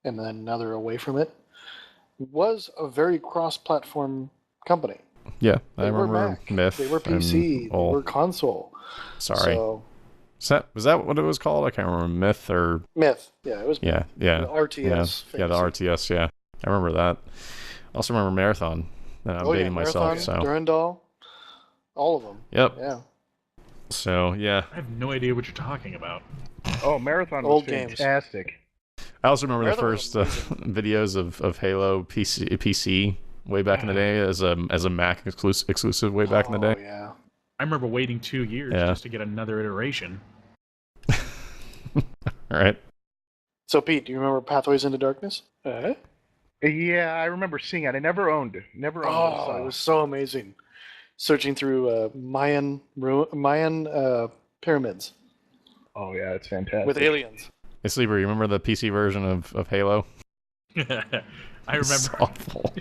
and then now they're away from it, was a very cross-platform company. Yeah, I remember Myth. They were PC. They were console. Sorry. So, was that what it was called? I can't remember. Myth or... Myth. Yeah, it was Yeah. The RTS. Yeah, the RTS, yeah. I remember that. I also remember Marathon. I'm dating myself, so... Durandal. All of them. Yep. Yeah. So, yeah. I have no idea what you're talking about. Oh, Marathon was fantastic. I also remember the first videos of Halo PC way back in the day as a Mac exclusive way back in the day. Oh, yeah. I remember waiting 2 years just to get another iteration. All right. So, Pete, do you remember Pathways into Darkness? Yeah, I remember seeing it. I never owned it. It was so amazing. Searching through Mayan pyramids. Oh yeah, it's fantastic. With aliens. Hey, Sleeper, you remember the PC version of Halo? I I It's remember. awful.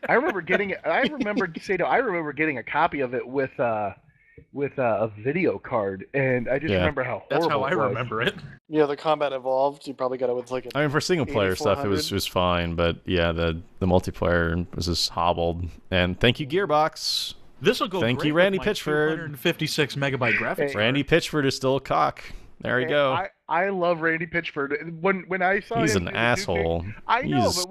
I remember getting a copy of it with a video card, and I just Yeah. remember how That's how horrible I it was. remember it. Yeah, the combat evolved. You probably got it with like I mean, for single player stuff, it 8400. was fine, but yeah, the multiplayer was just hobbled. And thank you, Gearbox. This will go Thank great you, Randy with my Pitchford. 256 megabyte graphics card. Randy Pitchford is still a cock. There you go. I love Randy Pitchford. When I saw He's him an do the Duke asshole. I know, He's-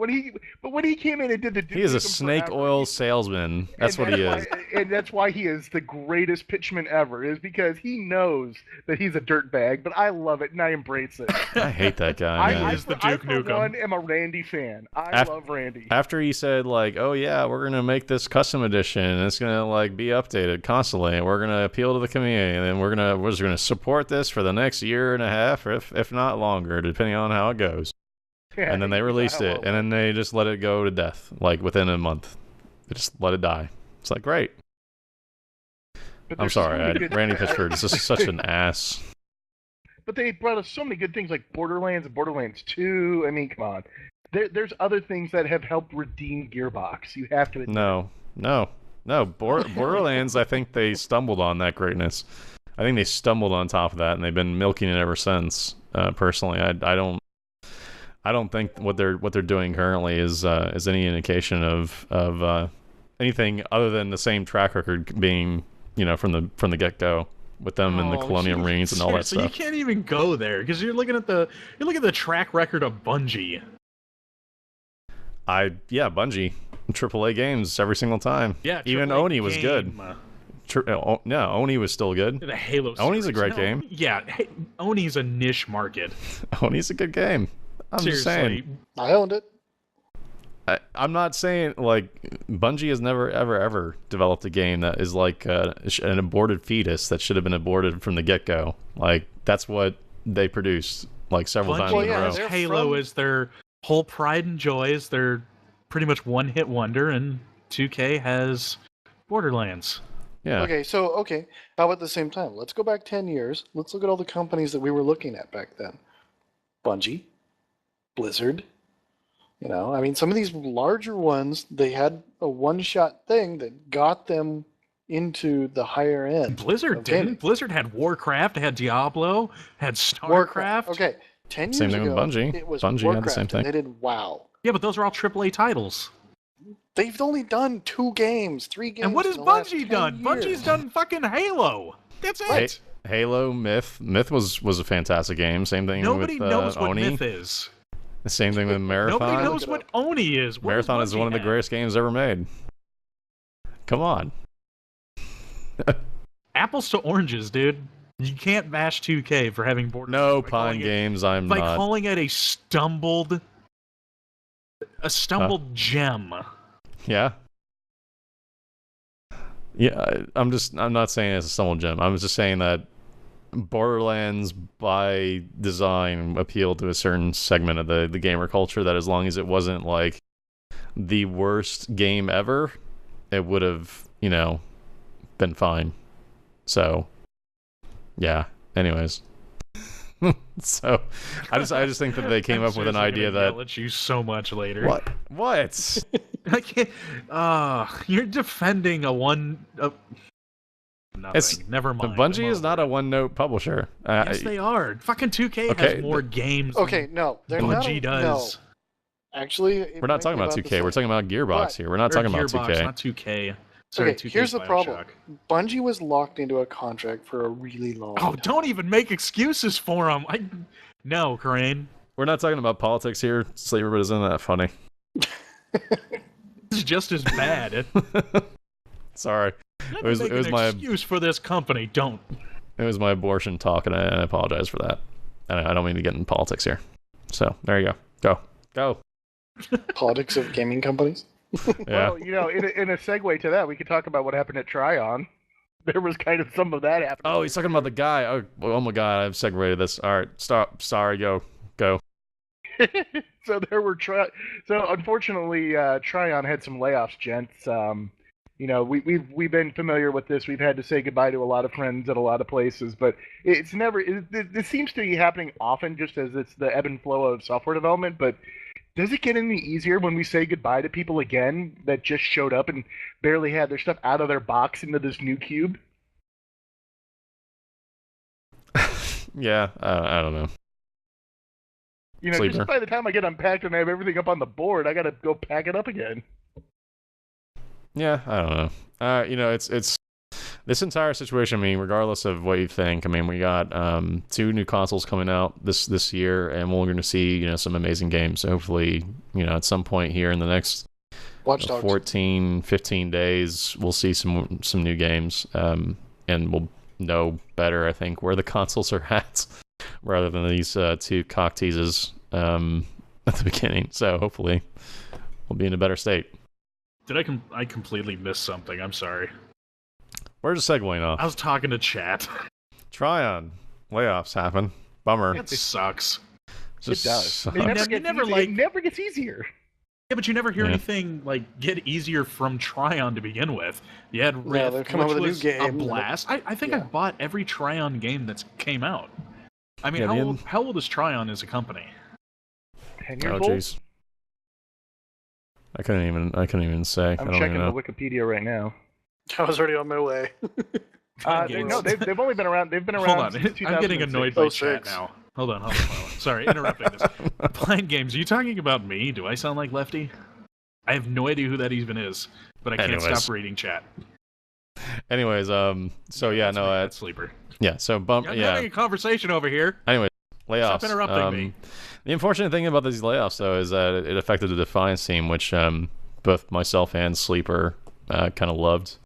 but when he came in and did the Duke He is a Nukem snake Forever, oil salesman. That's what he is. And that's why he is the greatest pitchman ever, is because he knows that he's a dirtbag, but I love it and I embrace it. I hate that guy, man. I, is the I, Duke for Nukem. one, am a Randy fan. I love Randy. After he said, like, oh yeah, we're gonna make this custom edition, and it's gonna like be updated constantly, and we're gonna appeal to the community, and then we're just gonna support this for the next year and a half, or if not longer, depending on how it goes. Yeah, And then they released it, and then they just let it go to death, like within a month. They just let it die. It's like, great. But I'm there's so sorry, many good- Randy Pitchford is just such an ass. But they brought us so many good things like Borderlands and Borderlands 2. I mean, come on. There's other things that have helped redeem Gearbox. You have to admit. No. Borderlands, I think they stumbled on that greatness. I think they stumbled on top of that, and they've been milking it ever since. Personally, I don't think what they're doing currently is any indication of anything other than the same track record being, from the get go with them and the Colonial Marines and all that Seriously, stuff. you can't even go there because you're looking at the track record of Bungie. Bungie, AAA games every single time. Yeah, even AAA Oni was good. game. No, Oni was still good. The Halo. Oni's a series. great No, game. Yeah, Oni's a niche market. Oni's a good game. I'm just saying. Seriously, I owned it. I'm not saying, like, Bungie has never, ever developed a game that is like an aborted fetus that should have been aborted from the get-go. Like, that's what they produced, like, several times Bungie in a row. has they're Halo from- as their whole pride and joy, as their pretty much one-hit wonder, and 2K has Borderlands. Yeah. Okay, how about the same time? Let's go back 10 years. Let's look at all the companies that we were looking at back then. Bungie, Blizzard. Some of these larger ones, they had a one-shot thing that got them into the higher end. Blizzard of gaming. didn't. Blizzard had Warcraft, had Diablo, had StarCraft. Okay, 10 Same years thing with ago, Bungie. it was Bungie Warcraft, had the same thing. and they did WoW. Yeah, but those are all AAA titles. They've only done 2 games, 3 games. And what has in the last Bungie 10 done? years. Bungie's done fucking Halo. That's it. Right. Halo, Myth. Myth was a fantastic game. Same thing Nobody with knows what Oni. Myth is. Same thing with Marathon. Nobody knows Look it what up. Oni is. What does Marathon is Bungie one of the have? greatest games ever made. Come on. Apples to oranges, dude. You can't bash 2K for having Borderlands. No by Pine calling it- games. I'm By not. calling it a stumbled gem. Yeah. Yeah, I'm not saying it's a stumble gem. I'm just saying that Borderlands by design appealed to a certain segment of the gamer culture that as long as it wasn't like the worst game ever, it would have, been fine. So, yeah. Anyways. So, I just think that they came I'm up with an seriously idea gonna that yell at you so much later. What? I can't. You're defending a one. Nothing. It's- Never mind. Bungie I'm is not over a one-note publisher. it. Yes, they are. Fucking 2K Okay, has more games. Okay, no, they're than not. Bungie does. No. Actually, it We're not might talking be about the 2K. same. We're talking about Gearbox But- here. We're not Or talking about Gearbox, 2K. not 2K. Sorry, Okay, 2K's here's the problem. Bioshock. Bungie was locked into a contract for a really long Oh, time. don't even make excuses for them. No, Crane. We're not talking about politics here, Sleeper, but isn't that funny? This is just as bad. Sorry. Let It was- me make it was an my- excuse for this company. Don't. It was my abortion talk, and I apologize for that. And I don't mean to get in politics here. So, there you go. Go. Politics of gaming companies. Yeah. Well, in a segue to that, we could talk about what happened at Tryon. There was kind of some of that happening. Oh, he's talking about the guy. Oh my god, I've segregated this. All right, stop. Sorry, go. So there were so unfortunately Tryon had some layoffs, gents. We've been familiar with this. We've had to say goodbye to a lot of friends at a lot of places, but this seems to be happening often, just as it's the ebb and flow of software development. But Does it get any easier when we say goodbye to people again that just showed up and barely had their stuff out of their box into this new cube? Yeah, I don't know. You know, Sleeper. just by the time I get unpacked and I have everything up on the board, I gotta go pack it up again. Yeah, I don't know. You know, it's this entire situation. I mean, regardless of what you think, I mean, we got 2 new consoles coming out this year, and we're going to see some amazing games. So hopefully, at some point here in the next Watch Dogs. 14, 15 days, we'll see some new games, and we'll know better, I think, where the consoles are at, rather than these 2 cock teases at the beginning. So hopefully, we'll be in a better state. Did I completely missed something? I'm sorry. Where's the segueing off? I was talking to chat. Tryon. Layoffs happen. Bummer. That sucks. Just It does. sucks. It never gets easier. Yeah, but you never hear anything get easier from Tryon to begin with. You had Rift, they've come which up with a new was game. a blast. I think I've bought every Tryon game that's came out. I mean, how old is Tryon as a company? 10 years Oh old? jeez. I couldn't even say. I'm I don't checking even the know. Wikipedia right now. I was already on my way. They've only been around. They've been Hold around. on, Since I'm getting annoyed by 2006. chat now. Hold on. Sorry, interrupting this. Playing games. Are you talking about me? Do I sound like Lefty? I have no idea who that even is, but I can't Anyways. stop reading chat. Anyways, so yeah, That's no, me, that's Sleeper. yeah, so I'm having a conversation over here. Anyways, layoffs. Stop interrupting me. The unfortunate thing about these layoffs, though, is that it affected the Defiance team, which both myself and Sleeper kind of loved.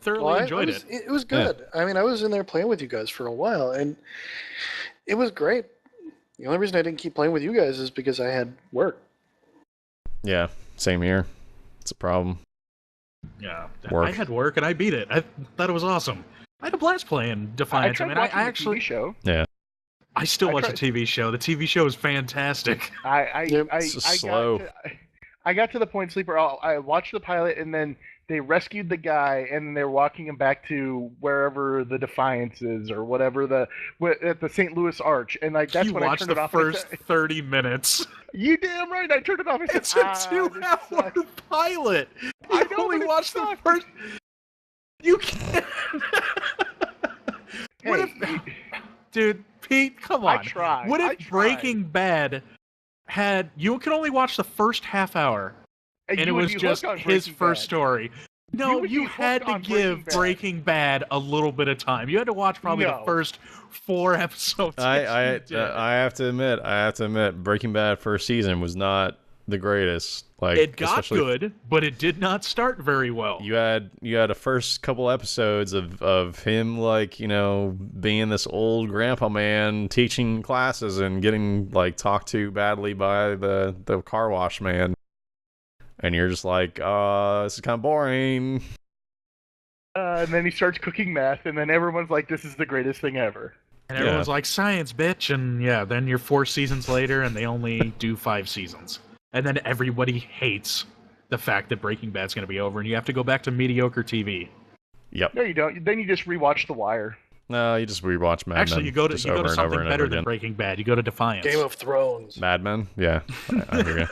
Thoroughly enjoyed it. It was good. I mean, I was in there playing with you guys for a while, and it was great. The only reason I didn't keep playing with you guys is because I had work. Yeah, same here. It's a problem. Yeah, Work. I had work and I beat it. I thought it was awesome. I had a blast playing Defiance. I I mean, tried I watching actually, the TV show. Yeah. I still I watch tried- the TV show. The TV show is fantastic. It's just slow. I got to the point, Sleeper. I watched the pilot, and then they rescued the guy, and they're walking him back to wherever the Defiance is, or whatever at the St. Louis Arch, and that's You when I watched turned the it off. and I first said, 30 minutes. You damn right! I turned it off. I said, It's a 2-hour pilot. I You know, only but it watched the sucked. first. You can't. What Hey, if, dude, Pete? Come on. I tried. What I if tried. Breaking Bad had you could only watch the first half hour, and it you would was be just hooked on his Breaking first Bad. story? No, would you be had hooked to on give Breaking Bad. a little bit of time. You had to watch probably the No. first 4 episodes. I You did. have to admit, Breaking Bad first season was not the greatest. Like, It got especially good, but it did not start very well. You had a first couple episodes of him, like, being this old grandpa man teaching classes and getting like talked to badly by the car wash man, and you're just like, this is kind of boring. And then he starts cooking meth, and then everyone's like, "This is the greatest thing ever." And everyone's like, science, bitch. And yeah, then you're 4 seasons later, and they only do 5 seasons. And then everybody hates the fact that Breaking Bad's going to be over, and you have to go back to mediocre TV. Yep. No, you don't. Then you just rewatch The Wire. No, you just rewatch Mad Men. Actually, you go to just over and something over and better over than again. Breaking Bad. You go to Defiance. Game of Thrones. Mad Men. Yeah, I hear you.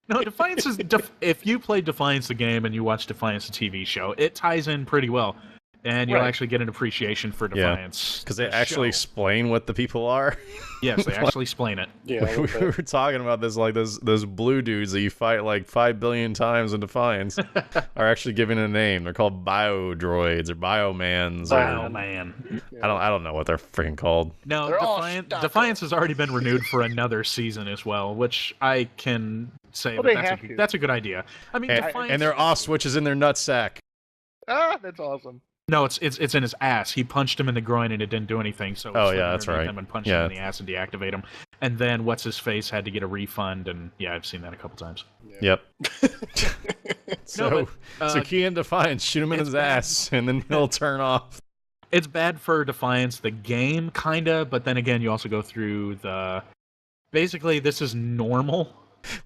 No, Defiance is if you play Defiance the game and you watch Defiance the TV show, it ties in pretty well, and you'll Right. actually get an appreciation for Yeah. Defiance. Because they the actually show. explain what the people are. Yes, they actually explain it. Yeah, a we little were bit. talking about this, like those blue dudes that you fight like 5 billion times in Defiance are actually given a name. They're called biodroids or biomans. Oh Or, man. I don't know what they're freaking called. No, They're all stuck Defiance has already been renewed for another season as well, which I can say Well, that they that's, have to. that's a good idea. I mean, Defiance, And their off switch is in their nutsack. That's awesome. no, it's in his ass. He punched him in the groin and it didn't do anything. So Oh, it slid yeah, that's underneath right. him and punched Yeah. him in the ass and deactivate him. And then what's his face had to get a refund, and yeah, I've seen that a couple times. Yep. so No, but, so key in Defiance, shoot him in it's his bad. ass, and then he'll turn off. It's bad for Defiance, the game, kinda, but then again, you also go through the. Basically, this is normal.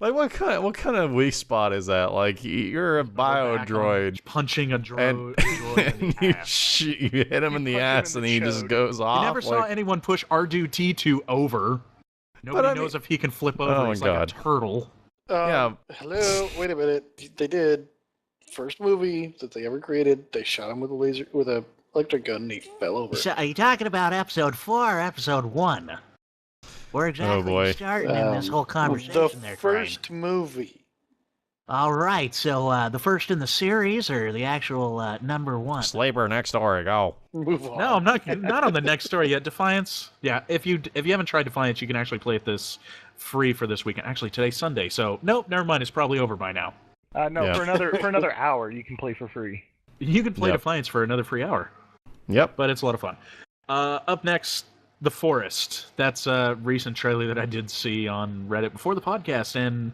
Like what kind of weak spot is that? Like you're a bio droid. Punching a And, droid in and the you, ass. you hit him in the punch him ass, in and the he just chode. goes off. You never saw like- anyone push R2-D2 over. Nobody knows if he can flip over. Oh my He's like God. a turtle. Yeah. Hello. Wait a minute. They did. First movie that they ever created. They shot him with a electric gun, and he fell over. So are you talking about episode 4 or episode 1? Where exactly boy. are you starting in this whole conversation there, The first movie. All right, so the first in the series or the actual number 1? Slaver next door, go. Move on. No, I'm not on the next story yet. Defiance. Yeah, if you haven't tried Defiance, you can actually play it this free for this weekend. Actually, today's Sunday, so nope, never mind. It's probably over by now. No, Yeah. for another hour you can play for free. You can play Yep. Defiance for another free hour, Yep. but it's a lot of fun. Up next, The Forest. That's a recent trailer that I did see on Reddit before the podcast, and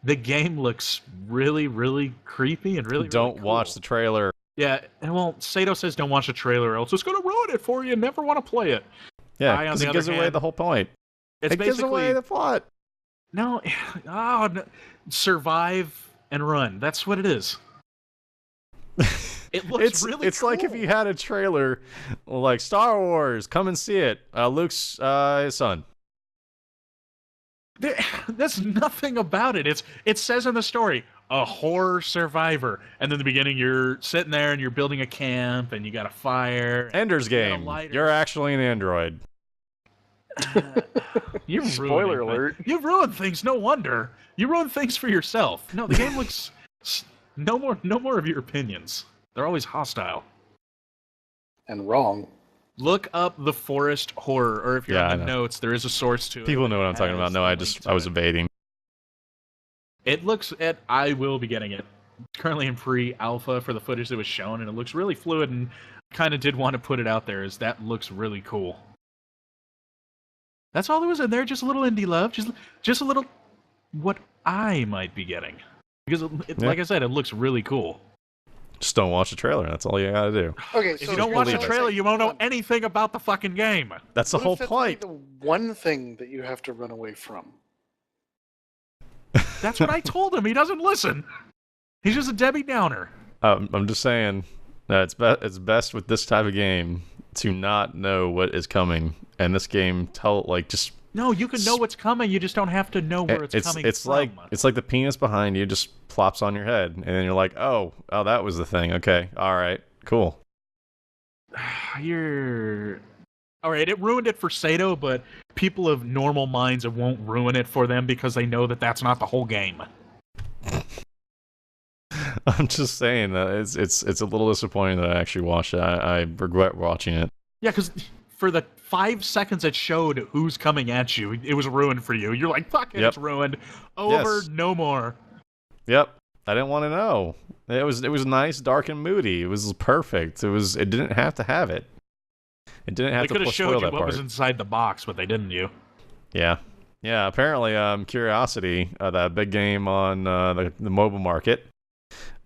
the game looks really, really creepy and really Don't cool. watch the trailer. Yeah, and well, Sato says don't watch the trailer, or else it's going to ruin it for you and never want to play it. Yeah, I, on because the it other gives away hand- the whole point. It's It gives basically away the plot. no, survive and run. That's what it is. It looks really It's like if cool. you had a trailer like Star Wars, come and see it. Luke's his son. There's nothing about it. It says in the story, a horror survivor, and in the beginning you're sitting there and you're building a camp and you got a fire. Ender's you got a Game. lighter. You're actually an android. You're Spoiler ruining alert. things. You ruin things. No wonder you ruin things for yourself. No, the game looks no more of your opinions. They're always hostile. And wrong. Look up The Forest Horror, or if you're Yeah, in the I know. notes, there is a source to it. People know what I'm It talking about. has No, the I link to was it. evading. It looks at. I will be getting it. It's currently in pre-alpha for the footage that was shown, and it looks really fluid. And kind of did want to put it out there, as that looks really cool. That's all there was in there. Just a little indie love. Just a little what I might be getting, because Yeah. like I said, it looks really cool. Just don't watch the trailer. That's all you gotta do. Okay, If you don't watch the trailer, you won't know anything about the fucking game. That's the whole point. The one thing that you have to run away from. That's what I told him. He doesn't listen. He's just a Debbie Downer. I'm just saying that it's best with this type of game to not know what is coming. And this game No, you can know what's coming. You just don't have to know where it's coming it's from. like the penis behind you just plops on your head, and then you're like, oh, that was the thing. Okay, all right, cool. You're all right. It ruined it for Sato, but people of normal minds, it won't ruin it for them because they know that that's not the whole game. I'm just saying that it's a little disappointing that I actually watched it. I regret watching it. Yeah, because for the 5 seconds it showed who's coming at you, it was ruined for you. You're like, fuck it, Yep. it's ruined. Over, Yes. no more. Yep, I didn't want to know. It was nice, dark, and moody. It was perfect. It didn't have to have it. It didn't have They to could have spoil showed you that what part. was inside the box, but they didn't. You. Yeah. Apparently, Curiosity, that big game on the mobile market,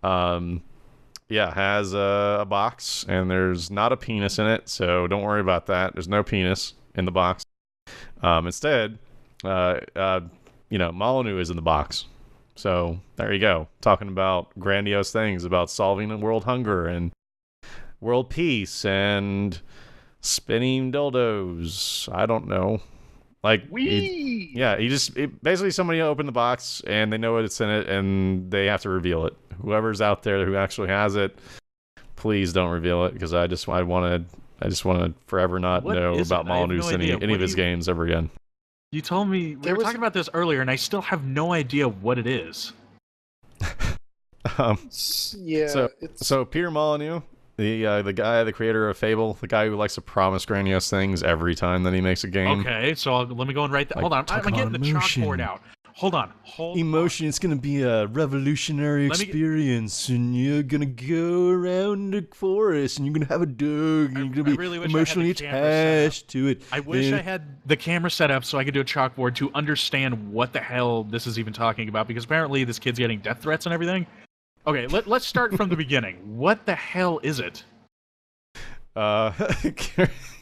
has a box, and there's not a penis in it, so don't worry about that. There's no penis in the box. Instead, Molyneux is in the box. So there you go, talking about grandiose things about solving world hunger and world peace and spinning dildos. I don't know. Like, Wee! basically somebody opened the box and they know what's in it and they have to reveal it. Whoever's out there who actually has it, please don't reveal it, because I just want to forever not What know is it? about I have Molyneux no any idea. of his games ever again. You told me we There were was- talking about this earlier, and I still have no idea what it is. Yeah. So Peter Molyneux, the creator of Fable, the guy who likes to promise grandiose things every time that he makes a game. Okay, so let me go and write that. Like, Hold on, talk I'm getting about the emotion. chalkboard out. Hold on. Emotion, it's gonna be a revolutionary Let me get- experience, and you're gonna go around the forest, and you're gonna have a dog, and you're gonna I be really wish I had the emotionally camera set up. attached to it. I wish and- I had the camera set up so I could do a chalkboard to understand what the hell this is even talking about, because apparently this kid's getting death threats and everything. Okay, let's start from the beginning. What the hell is it?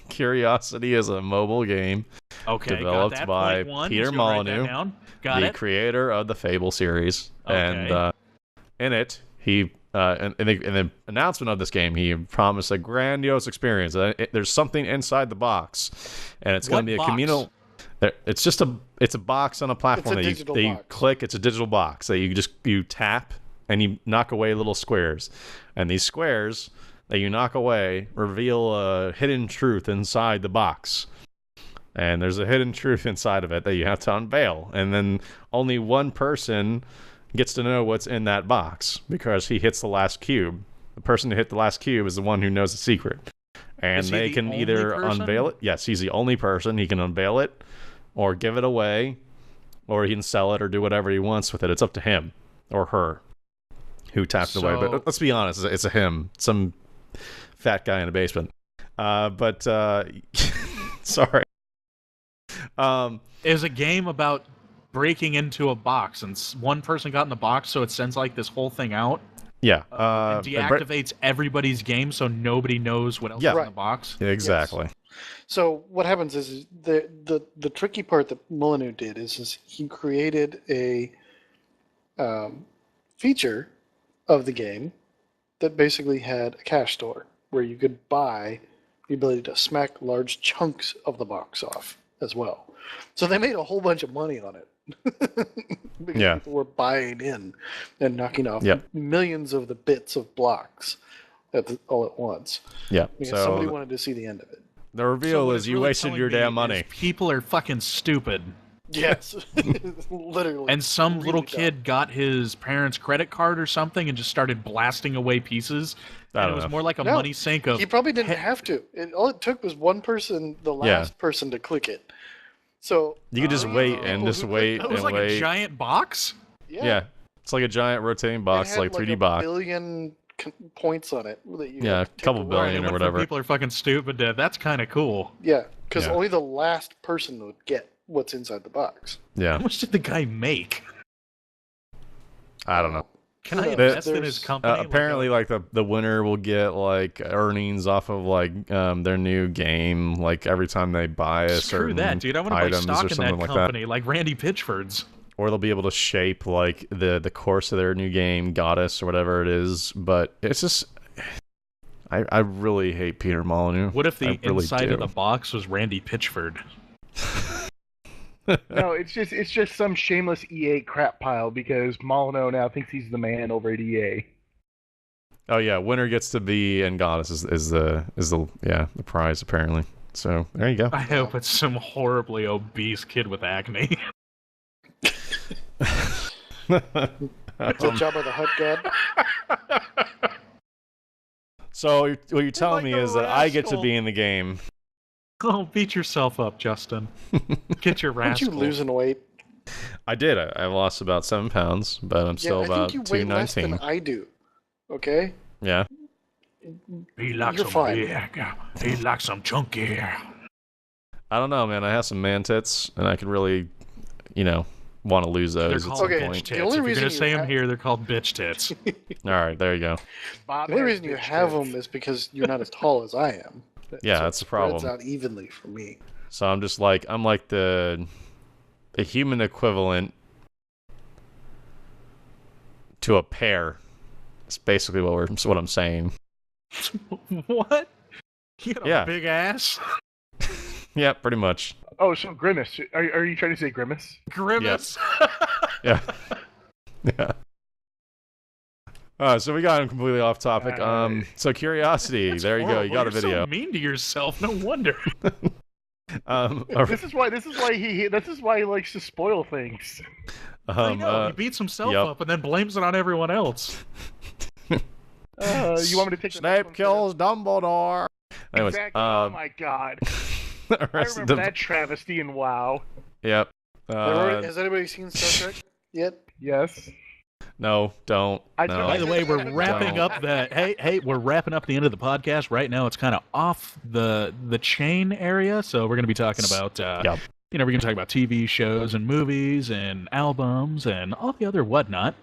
Curiosity is a mobile game Okay, developed got that. by Point one. Peter Just gonna write that Molyneux, down. Got the it. creator of the Fable series. Okay. And in it, he in the announcement of this game, he promised a grandiose experience. There's something inside the box, and it's going What to be a box? communal. It's just a box on a platform It's a that you digital box. click. It's a digital box that you tap and you knock away little squares, and these squares that you knock away reveal a hidden truth inside the box. And there's a hidden truth inside of it that you have to unveil, and then only one person gets to know what's in that box because he hits the last cube. The person who hit the last cube is the one who knows the secret. And Is he they the can only either person? unveil it. Yes, he's the only person. He can unveil it or give it away, or he can sell it or do whatever he wants with it. It's up to him or her who tapped it away. So- But let's be honest, it's a him. Some fat guy in a basement. Sorry. Is a game about breaking into a box, and one person got in the box, so it sends like this whole thing out Yeah. and deactivates everybody's game, so nobody knows what else Yeah. is in the Right. box. Exactly. So what happens is the tricky part that Molyneux did is he created a feature of the game that basically had a cache store where you could buy the ability to smack large chunks of the box off as well. So they made a whole bunch of money on it. Because Yeah. people were buying in and knocking off Yep. millions of the bits of blocks all at once. Yeah. Because somebody So wanted to see the end of it. the So reveal what is it's you really wasted telling your me damn is money. People are fucking stupid. Yes. Literally. And some Really little dumb. kid got his parents' credit card or something and just started blasting away pieces. I And it don't was know. more like a No, money sink of He probably didn't have to. All it took was one person, the last person, to click it. So You could just wait and people just who wait It and was like wait. a giant box. Yeah. It's like a giant rotating it box, had like 3D a box. billion points on it. That you Yeah, had to a take couple away. billion. Right, it or went from whatever. people are fucking stupid to that's kind of cool. Yeah, because Yeah. only the last person would get what's inside the box. Yeah. How much did the guy make? I don't know. Can I Who knows? invest in There's- his company? Apparently, like the winner will get like earnings off of like their new game, like every time they buy a Screw certain that, dude. I want to buy items stock or in something that like company, like Randy Pitchford's. or they'll be able to shape like the course of their new game, Goddess or whatever it is. But it's just, I really hate Peter Molyneux. What if the I really inside of do. the box was Randy Pitchford? No, it's just some shameless EA crap pile because Molyneux now thinks he's the man over at EA. Oh yeah, winner gets to be and Goddess is the prize apparently. So there you go. I hope it's some horribly obese kid with acne. It's a Jabba the Hutt god. So what you're telling like me a is that I get to rascal. be in the game. Oh, beat yourself up, Justin. Get your Aren't you rascal. losing weight? I did. I lost about 7 pounds, but I'm still I about think you weigh less than 219. I do. Okay? Yeah. He likes You're some fine. big. He likes some chunky. I don't know, man. I have some man tits, and I could really, want to lose They're those at called some Okay, bitch point. tits. the only If you're reason gonna you say them have- here, they're called bitch tits. All right, there you go. Bob The only has reason you bitch have tits. them is because you're not as tall as I am. Yeah, So that's it the problem. spreads out evenly for me. So I'm just like the human equivalent to a pear. It's basically what I'm saying. What? You got a Yeah. big ass? Yeah, pretty much. Oh, so Grimace. Are you trying to say Grimace? Grimace. Yeah. Yeah. So we got him completely off topic. So curiosity. There you go. You got a You're video. So mean to yourself. No wonder. This is why he likes to spoil things. I know. He beats himself yep. up and then blames it on everyone else. You want me to take the next Snape one kills Dumbledore. Anyways, Exactly. Oh my god. I Arrested remember that travesty in WoW. Yep. Has anybody seen Star Trek yet? Yes. No, don't. I No. took- By the way, we're wrapping Don't. up the we're wrapping up the end of the podcast right now. It's kind of off the chain area, so we're going to be talking about Yep. we're going to talk about TV shows and movies and albums and all the other whatnot.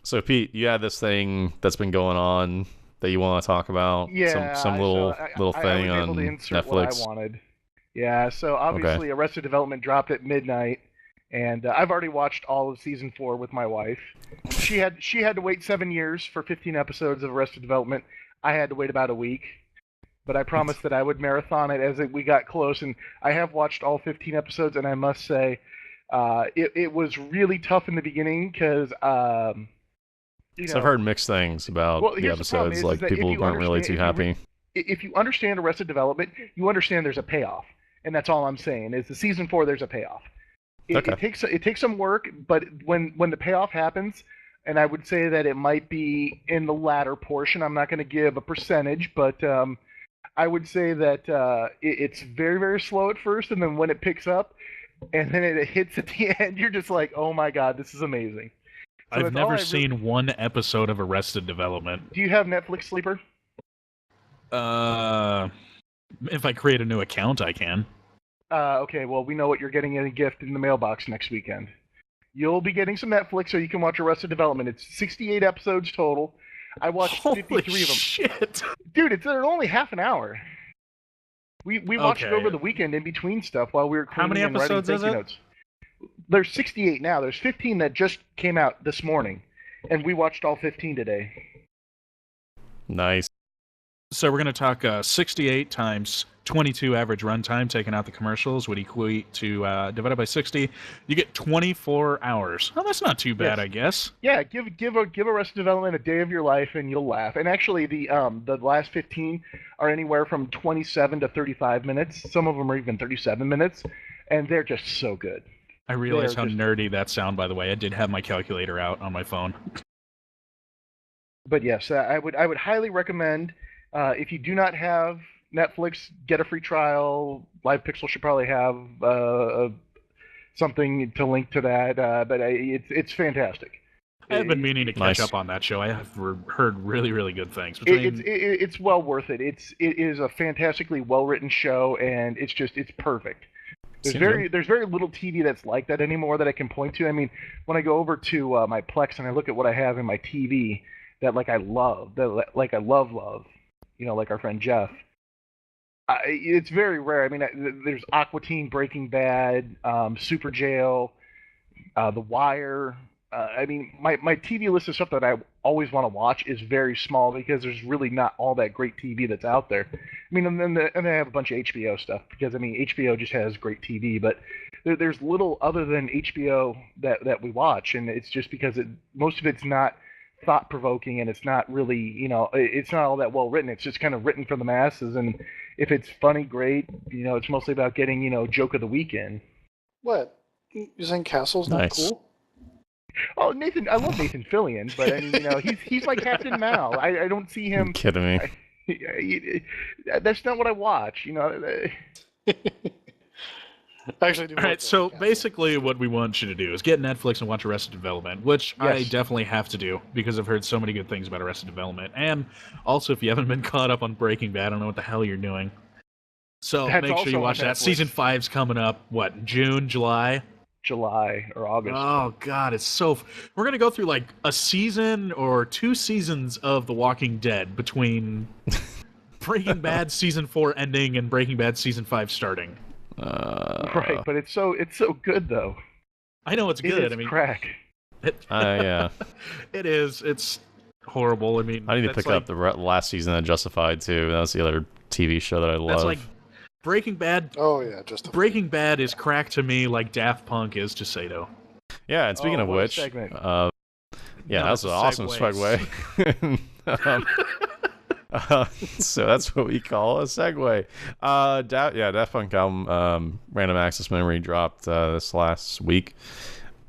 So Pete, you had this thing that's been going on that you want to talk about. Yeah. Some little I thing was able on to insert what Netflix. I wanted. Yeah. So obviously, Arrested Development dropped at midnight, and I've already watched all of season 4 with my wife. She had to wait 7 years for 15 episodes of Arrested Development. I had to wait about a week. but I promised that I would marathon it as we got close, and I have watched all 15 episodes, and I must say, it was really tough in the beginning because, So I've heard mixed things about the episodes. Like people weren't really too happy. If you understand Arrested Development, you understand there's a payoff, and that's all I'm saying. Is the season 4 there's a payoff. It takes some work, but when the payoff happens, and I would say that it might be in the latter portion. I'm not going to give a percentage, but I would say that it's very, very slow at first, and then when it picks up, and then it hits at the end, you're just like, oh my god, this is amazing. So I've never seen one episode of Arrested Development. Do you have Netflix, Sleeper? If I create a new account, I can. Okay, well, we know what you're getting in a gift in the mailbox next weekend. You'll be getting some Netflix so you can watch Arrested Development. It's 68 episodes total. I watched 53 of them. Shit. Dude, they're only half an hour. We watched it over the weekend in between stuff while we were cleaning and writing thank you notes. There's 68 now. There's 15 that just came out this morning, and we watched all 15 today. Nice. So we're going to talk 68 times 22 average runtime, taking out the commercials, would equate to, divided by 60, you get 24 hours. Well, that's not too bad, Yes. I guess. Yeah, give Arrested Development a day of your life, and you'll laugh. And actually, the last 15 are anywhere from 27 to 35 minutes. Some of them are even 37 minutes, and they're just so good. I realize how nerdy that sound, by the way. I did have my calculator out on my phone. But yes, I would highly recommend, if you do not have Netflix, get a free trial. Live Pixel should probably have something to link to that, but it's fantastic. I have been meaning to catch up on that show. I have heard really, really good things. It's well worth it. It is a fantastically well-written show, and it's perfect. There's very little TV that's like that anymore that I can point to. I mean, when I go over to my Plex and I look at what I have in my TV that I love, like our friend Jeff, it's very rare. I mean, there's Aqua Teen, Breaking Bad, Super Jail, The Wire. I mean, my TV list of stuff that I always want to watch is very small because there's really not all that great TV that's out there. I mean, and then I have a bunch of HBO stuff because, I mean, HBO just has great TV, but there's little other than HBO that we watch, and it's just because most of it's not thought-provoking, and it's not really, it's not all that well written. It's just kind of written for the masses, and if it's funny, great. It's mostly about getting, joke of the weekend. What? You saying Castle's not cool? Oh, Nathan! I love Nathan Fillion, but I mean, he's my Captain Mal. I don't see him. You're kidding me? That's not what I watch. Actually, all right. So basically, what we want you to do is get Netflix and watch Arrested Development, which I definitely have to do because I've heard so many good things about Arrested Development, and also if you haven't been caught up on Breaking Bad, I don't know what the hell you're doing. So make sure you watch that. Season 5's coming up. What? June, July? July or August. Oh god, we're gonna go through like a season or 2 seasons of The Walking Dead between Breaking Bad season 4 ending and Breaking Bad season 5 starting. Right, but it's so good though. I know it's good. I mean, crack. Yeah. It is. It's horrible. I mean, I need to pick up the last season of Justified too. That was the other TV show that I love. That's like Breaking Bad. Oh yeah, Justified. Breaking Bad is crack to me like Daft Punk is to Sato. Yeah, and speaking of which, yeah, that's an awesome segue. So that's what we call a segue. Daft Punk album, Random Access Memory, dropped this last week,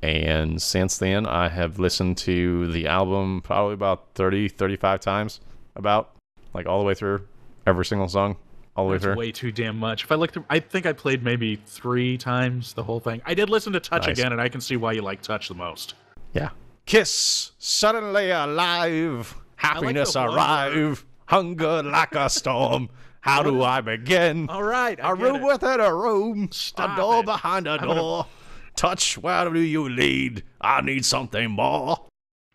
and since then I have listened to the album probably about 35 times, about like all the way through, every single song, all the way through. That's way too damn much. If I look through, I think I played maybe 3 times the whole thing. I did listen to Touch again, and I can see why you like Touch the most. Yeah. Kiss, suddenly alive, happiness arrive. Hunger like a storm. How do I begin? All right. A room within a room. Stop a door it. behind a door. Touch, where do you lead? I need something more.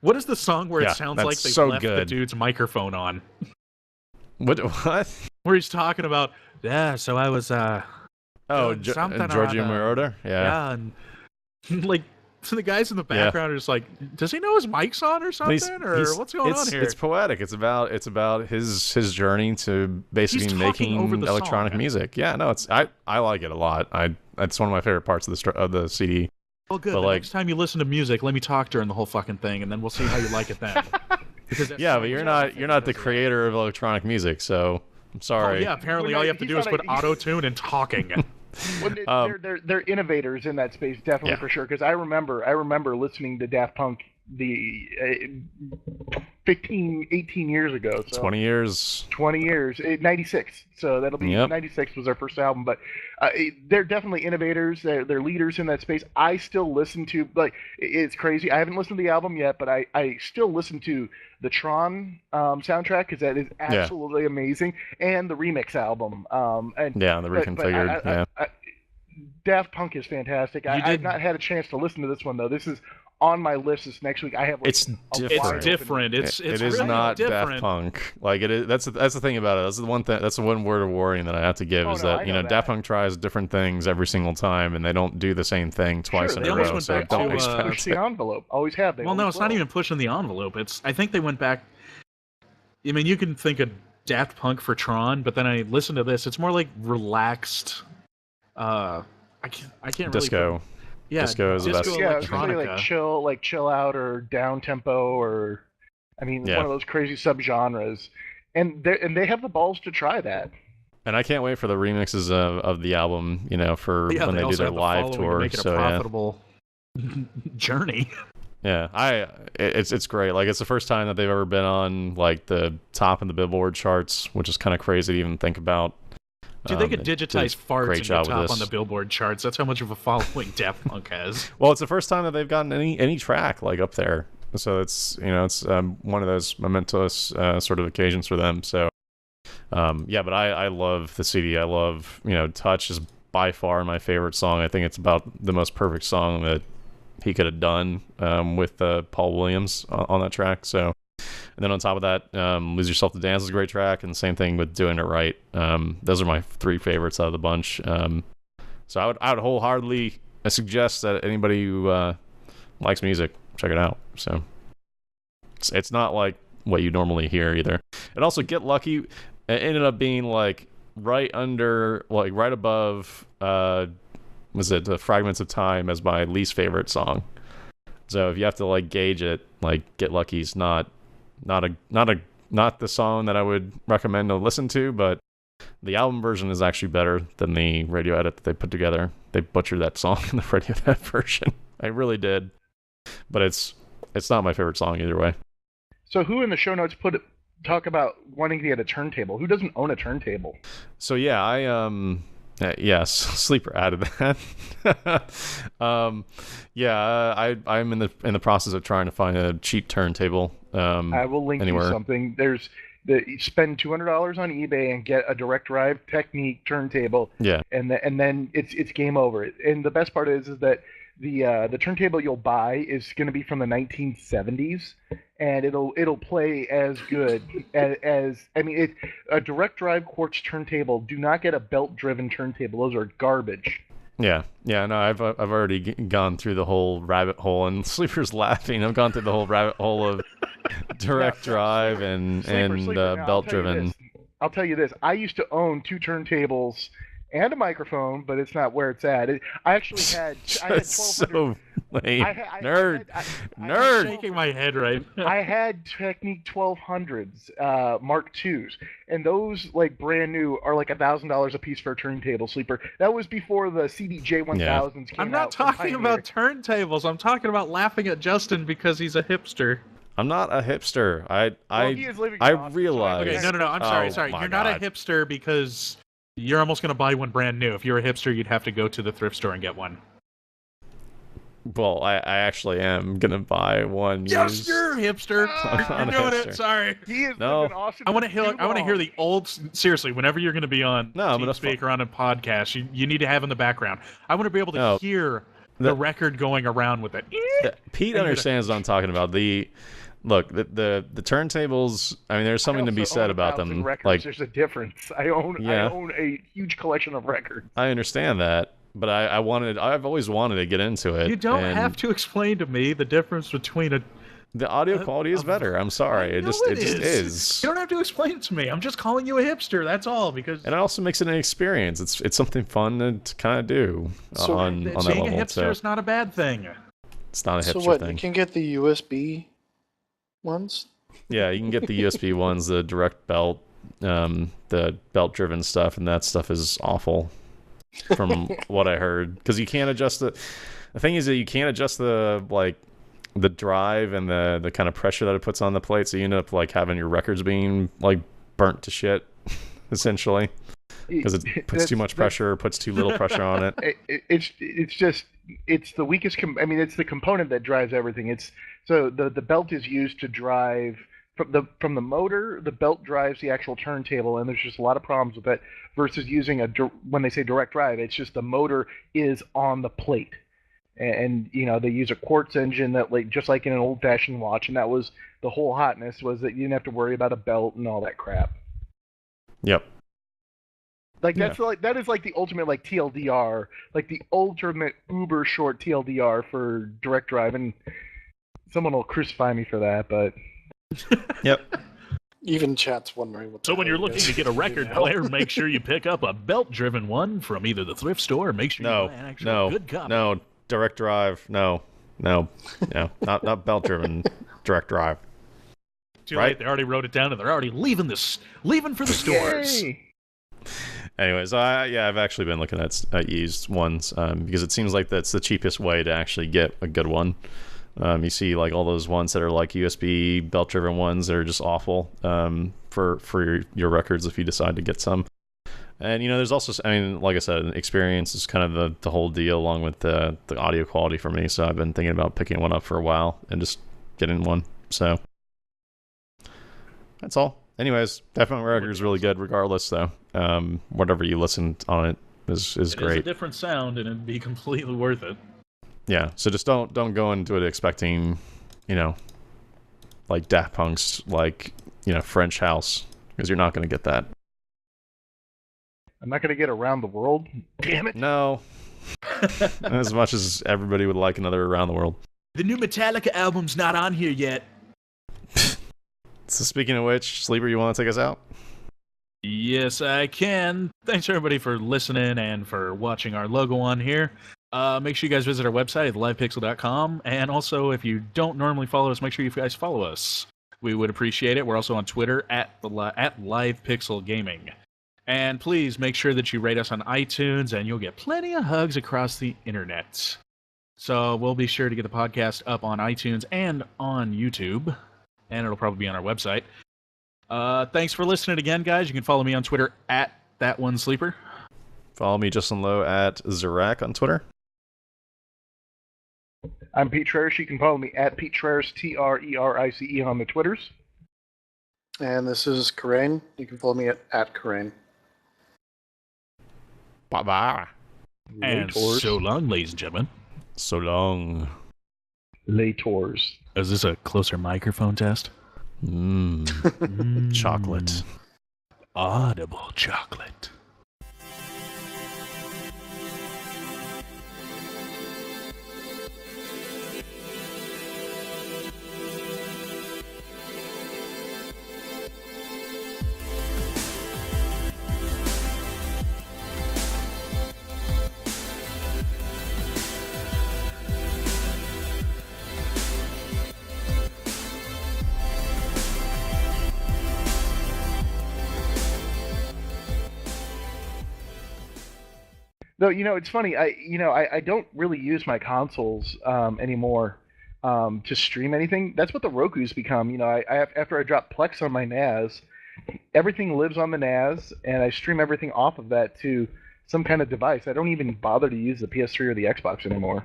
What is the song where it sounds like they left the dude's microphone on? What? Where he's talking about, so I was, Georgia Moroder? Yeah. Yeah, and like, So the guys in the background are just like, does he know his mic's on or something, what's going on here? It's poetic. It's about his journey to basically He's talking over making the electronic song. music. Yeah, no, I like it a lot. It's one of my favorite parts of the CD. Well, good. But The like, next time you listen to music, let me talk during the whole fucking thing, and then we'll see how you like it then. Because yeah, but you're not the creator of electronic music, so I'm sorry. Oh yeah, apparently Well, all you no, have to he's do is not put auto-tune and talking. Well, they're innovators in that space, definitely Yeah. for sure. Because I remember listening to Daft Punk 15, 18 years ago. So 20 years. 20 years, 96. So that'll be Yep. 96 was their first album. But they're definitely innovators. They're leaders in that space. I still listen to, like, it's crazy. I haven't listened to the album yet, but I still listen to the Tron soundtrack because that is absolutely amazing, and the remix album. And Yeah, the reconfigured. Daft Punk is fantastic. I've not had a chance to listen to this one though. This is on my list this next week. I have. Like, It's different. It's different. It's it is really not different. Daft Punk. Like it is. That's the thing about it. That's the one thing. That's the one word of warning that I have to give is I that know Daft that. Punk tries different things every single time, and they don't do the same thing twice Sure, in they a almost row. went So back don't to, expect push it. the envelope. Always have. They Well, no, always it's not will. even pushing the envelope. I think they went back. I mean, you can think of Daft Punk for Tron, but then I listen to this. It's more like relaxed. I can't really. Disco. Yeah, Disco is the best. Yeah, it's really electronica. like chill out or down tempo or, I mean, Yeah. one of those crazy subgenres, and they have the balls to try that. And I can't wait for the remixes of the album. For Yeah, when they do also their have the live following to tour. make it a So yeah. profitable journey. Yeah, it's great. Like it's the first time that they've ever been on like the top of the Billboard charts, which is kind of crazy to even think about. Dude, they could It did a digitize farts great and job get with top on this. the Billboard charts. That's how much of a following Daft Punk has. Well, it's the first time that they've gotten any track like up there, so it's one of those momentous sort of occasions for them. So yeah, but I love the CD. I love Touch is by far my favorite song. I think it's about the most perfect song that he could have done with Paul Williams on that track. So, and then on top of that, Lose Yourself to Dance is a great track, and same thing with Doing It Right. Those are my three favorites out of the bunch. So I would wholeheartedly suggest that anybody who likes music, check it out. So it's not like what you normally hear either. And also Get Lucky, it ended up being like right above was it Fragments of Time as my least favorite song. So if you have to like gauge it, like Get Lucky's not the song that I would recommend to listen to, but the album version is actually better than the radio edit that they put together. They butchered that song in the radio edit version. I really did. But it's not my favorite song either way. So who in the show notes talk about wanting to get a turntable? Who doesn't own a turntable? So yeah, yes, Sleeper added that. I'm in the process of trying to find a cheap turntable. I will link anywhere. you something. You spend $200 on eBay and get a direct drive Technique turntable. Yeah. And then it's game over. And the best part is that the turntable you'll buy is going to be from the 1970s, and it'll play as good as I mean, a direct drive quartz turntable. Do not get a belt driven turntable; those are garbage. Yeah. No, I've already gone through the whole rabbit hole, and Sleeper's laughing. I've gone through the whole rabbit hole of direct drive and Sleeper. Now, belt driven. I'll tell you this: I used to own two turntables and a microphone, but it's not where it's at. I actually had. I had 1200. So lame. Nerd. Nerd. Shaking my head right now. I had Technique 1200s, Mark IIs, and those like brand new are like $1,000 a piece for a turntable. Sleeper. That was before the CDJ 1000s came out. I'm not from talking Pioneer. about turntables. I'm talking about laughing at Justin because he's a hipster. I'm not a hipster. He is living in I Austin, so realize. Okay, no. I'm Oh, sorry. my You're not a God. hipster because you're almost going to buy one brand new. If you're a hipster, you'd have to go to the thrift store and get one. Well, I actually am gonna buy one. Yes, used. you're a hipster. I'm You're not a doing hipster. it. Sorry. He is No. living in Austin. I want to for hear. too I want to hear long. the old. Seriously, whenever you're going to be on No, I'm gonna TeamSpeak or on a podcast, you need to have in the background. I want to be able to No. hear the The- record going around with it. Pete understands what I'm talking about. The turntables. I mean, there's something to be also said own about 1,000 them. Records. Like, There's a difference. I own Yeah. a huge collection of records. I understand that, but I've always wanted to get into it. You don't and have to explain to me the difference between the audio quality is better. I'm sorry. I It know just it is. You don't have to explain it to me. I'm just calling you a hipster. That's all. Because And it also makes it an experience. It's something fun to kind of do So on that being level. a hipster So is not a bad thing. it's not a So hipster what? thing. You can get the USB ones. Yeah, you can get the USB ones, the direct belt, the belt-driven stuff, and that stuff is awful, from what I heard. Because you can't adjust the thing is that you can't adjust the drive and the kind of pressure that it puts on the plate, so you end up like having your records being like burnt to shit, essentially, because it puts too much pressure, puts too little pressure on it. It's the weakest. It's the component that drives everything. It's so the belt is used to drive from the motor. The belt drives the actual turntable, and there's just a lot of problems with it. Versus using when they say direct drive, it's just the motor is on the plate, and they use a quartz engine that just like in an old-fashioned watch, and that was the whole hotness, was that you didn't have to worry about a belt and all that crap. Yep. That is like the ultimate TLDR, like the ultimate uber short TLDR for direct drive, and someone will crucify me for that, but Yep. Even chat's wondering what. So when you're looking to get a record player, make sure you pick up a belt-driven one from either the thrift store, or make sure you buy an actual good copy. No, direct drive, no, not belt-driven, direct drive. Too late. They already wrote it down, and they're already leaving for the stores. Yay! Anyways, I've actually been looking at used ones because it seems like that's the cheapest way to actually get a good one. You see like all those ones that are like USB belt-driven ones that are just awful for your records if you decide to get some. And there's also, like I said, experience is kind of the whole deal, along with the audio quality for me. So I've been thinking about picking one up for a while and just getting one. So that's all. Anyways, FM record is really good regardless, though. Whatever you listen on it is great. It's a different sound, and it'd be completely worth it. Yeah, so just don't go into it expecting, like Daft Punk's French house, because you're not going to get that. I'm not going to get Around the World. Damn it! No. As much as everybody would like another Around the World. The new Metallica album's not on here yet. So speaking of which, Sleeper, you want to take us out? Yes, I can. Thanks everybody for listening and for watching our logo on here. Make sure you guys visit our website at livepixel.com, and also if you don't normally follow us, make sure you guys follow us. We would appreciate it. We're also on Twitter at LivePixel Gaming. And please make sure that you rate us on iTunes, and you'll get plenty of hugs across the internet. So we'll be sure to get the podcast up on iTunes and on YouTube, and it'll probably be on our website. Thanks for listening again, guys. You can follow me on Twitter at ThatOneSleeper. Follow me, Justin Lowe, at Zarak on Twitter. I'm Pete Trerice. You can follow me at Pete Trerice, Trerice on the Twitters. And this is Karain. You can follow me at Karain. Bye-bye. And Lators. so long, ladies and gentlemen. So long. Lators. Is this a closer microphone test? Chocolate. Audible chocolate. Though, it's funny. I don't really use my consoles anymore to stream anything. That's what the Roku's become. After I dropped Plex on my NAS, everything lives on the NAS, and I stream everything off of that to some kind of device. I don't even bother to use the PS3 or the Xbox anymore.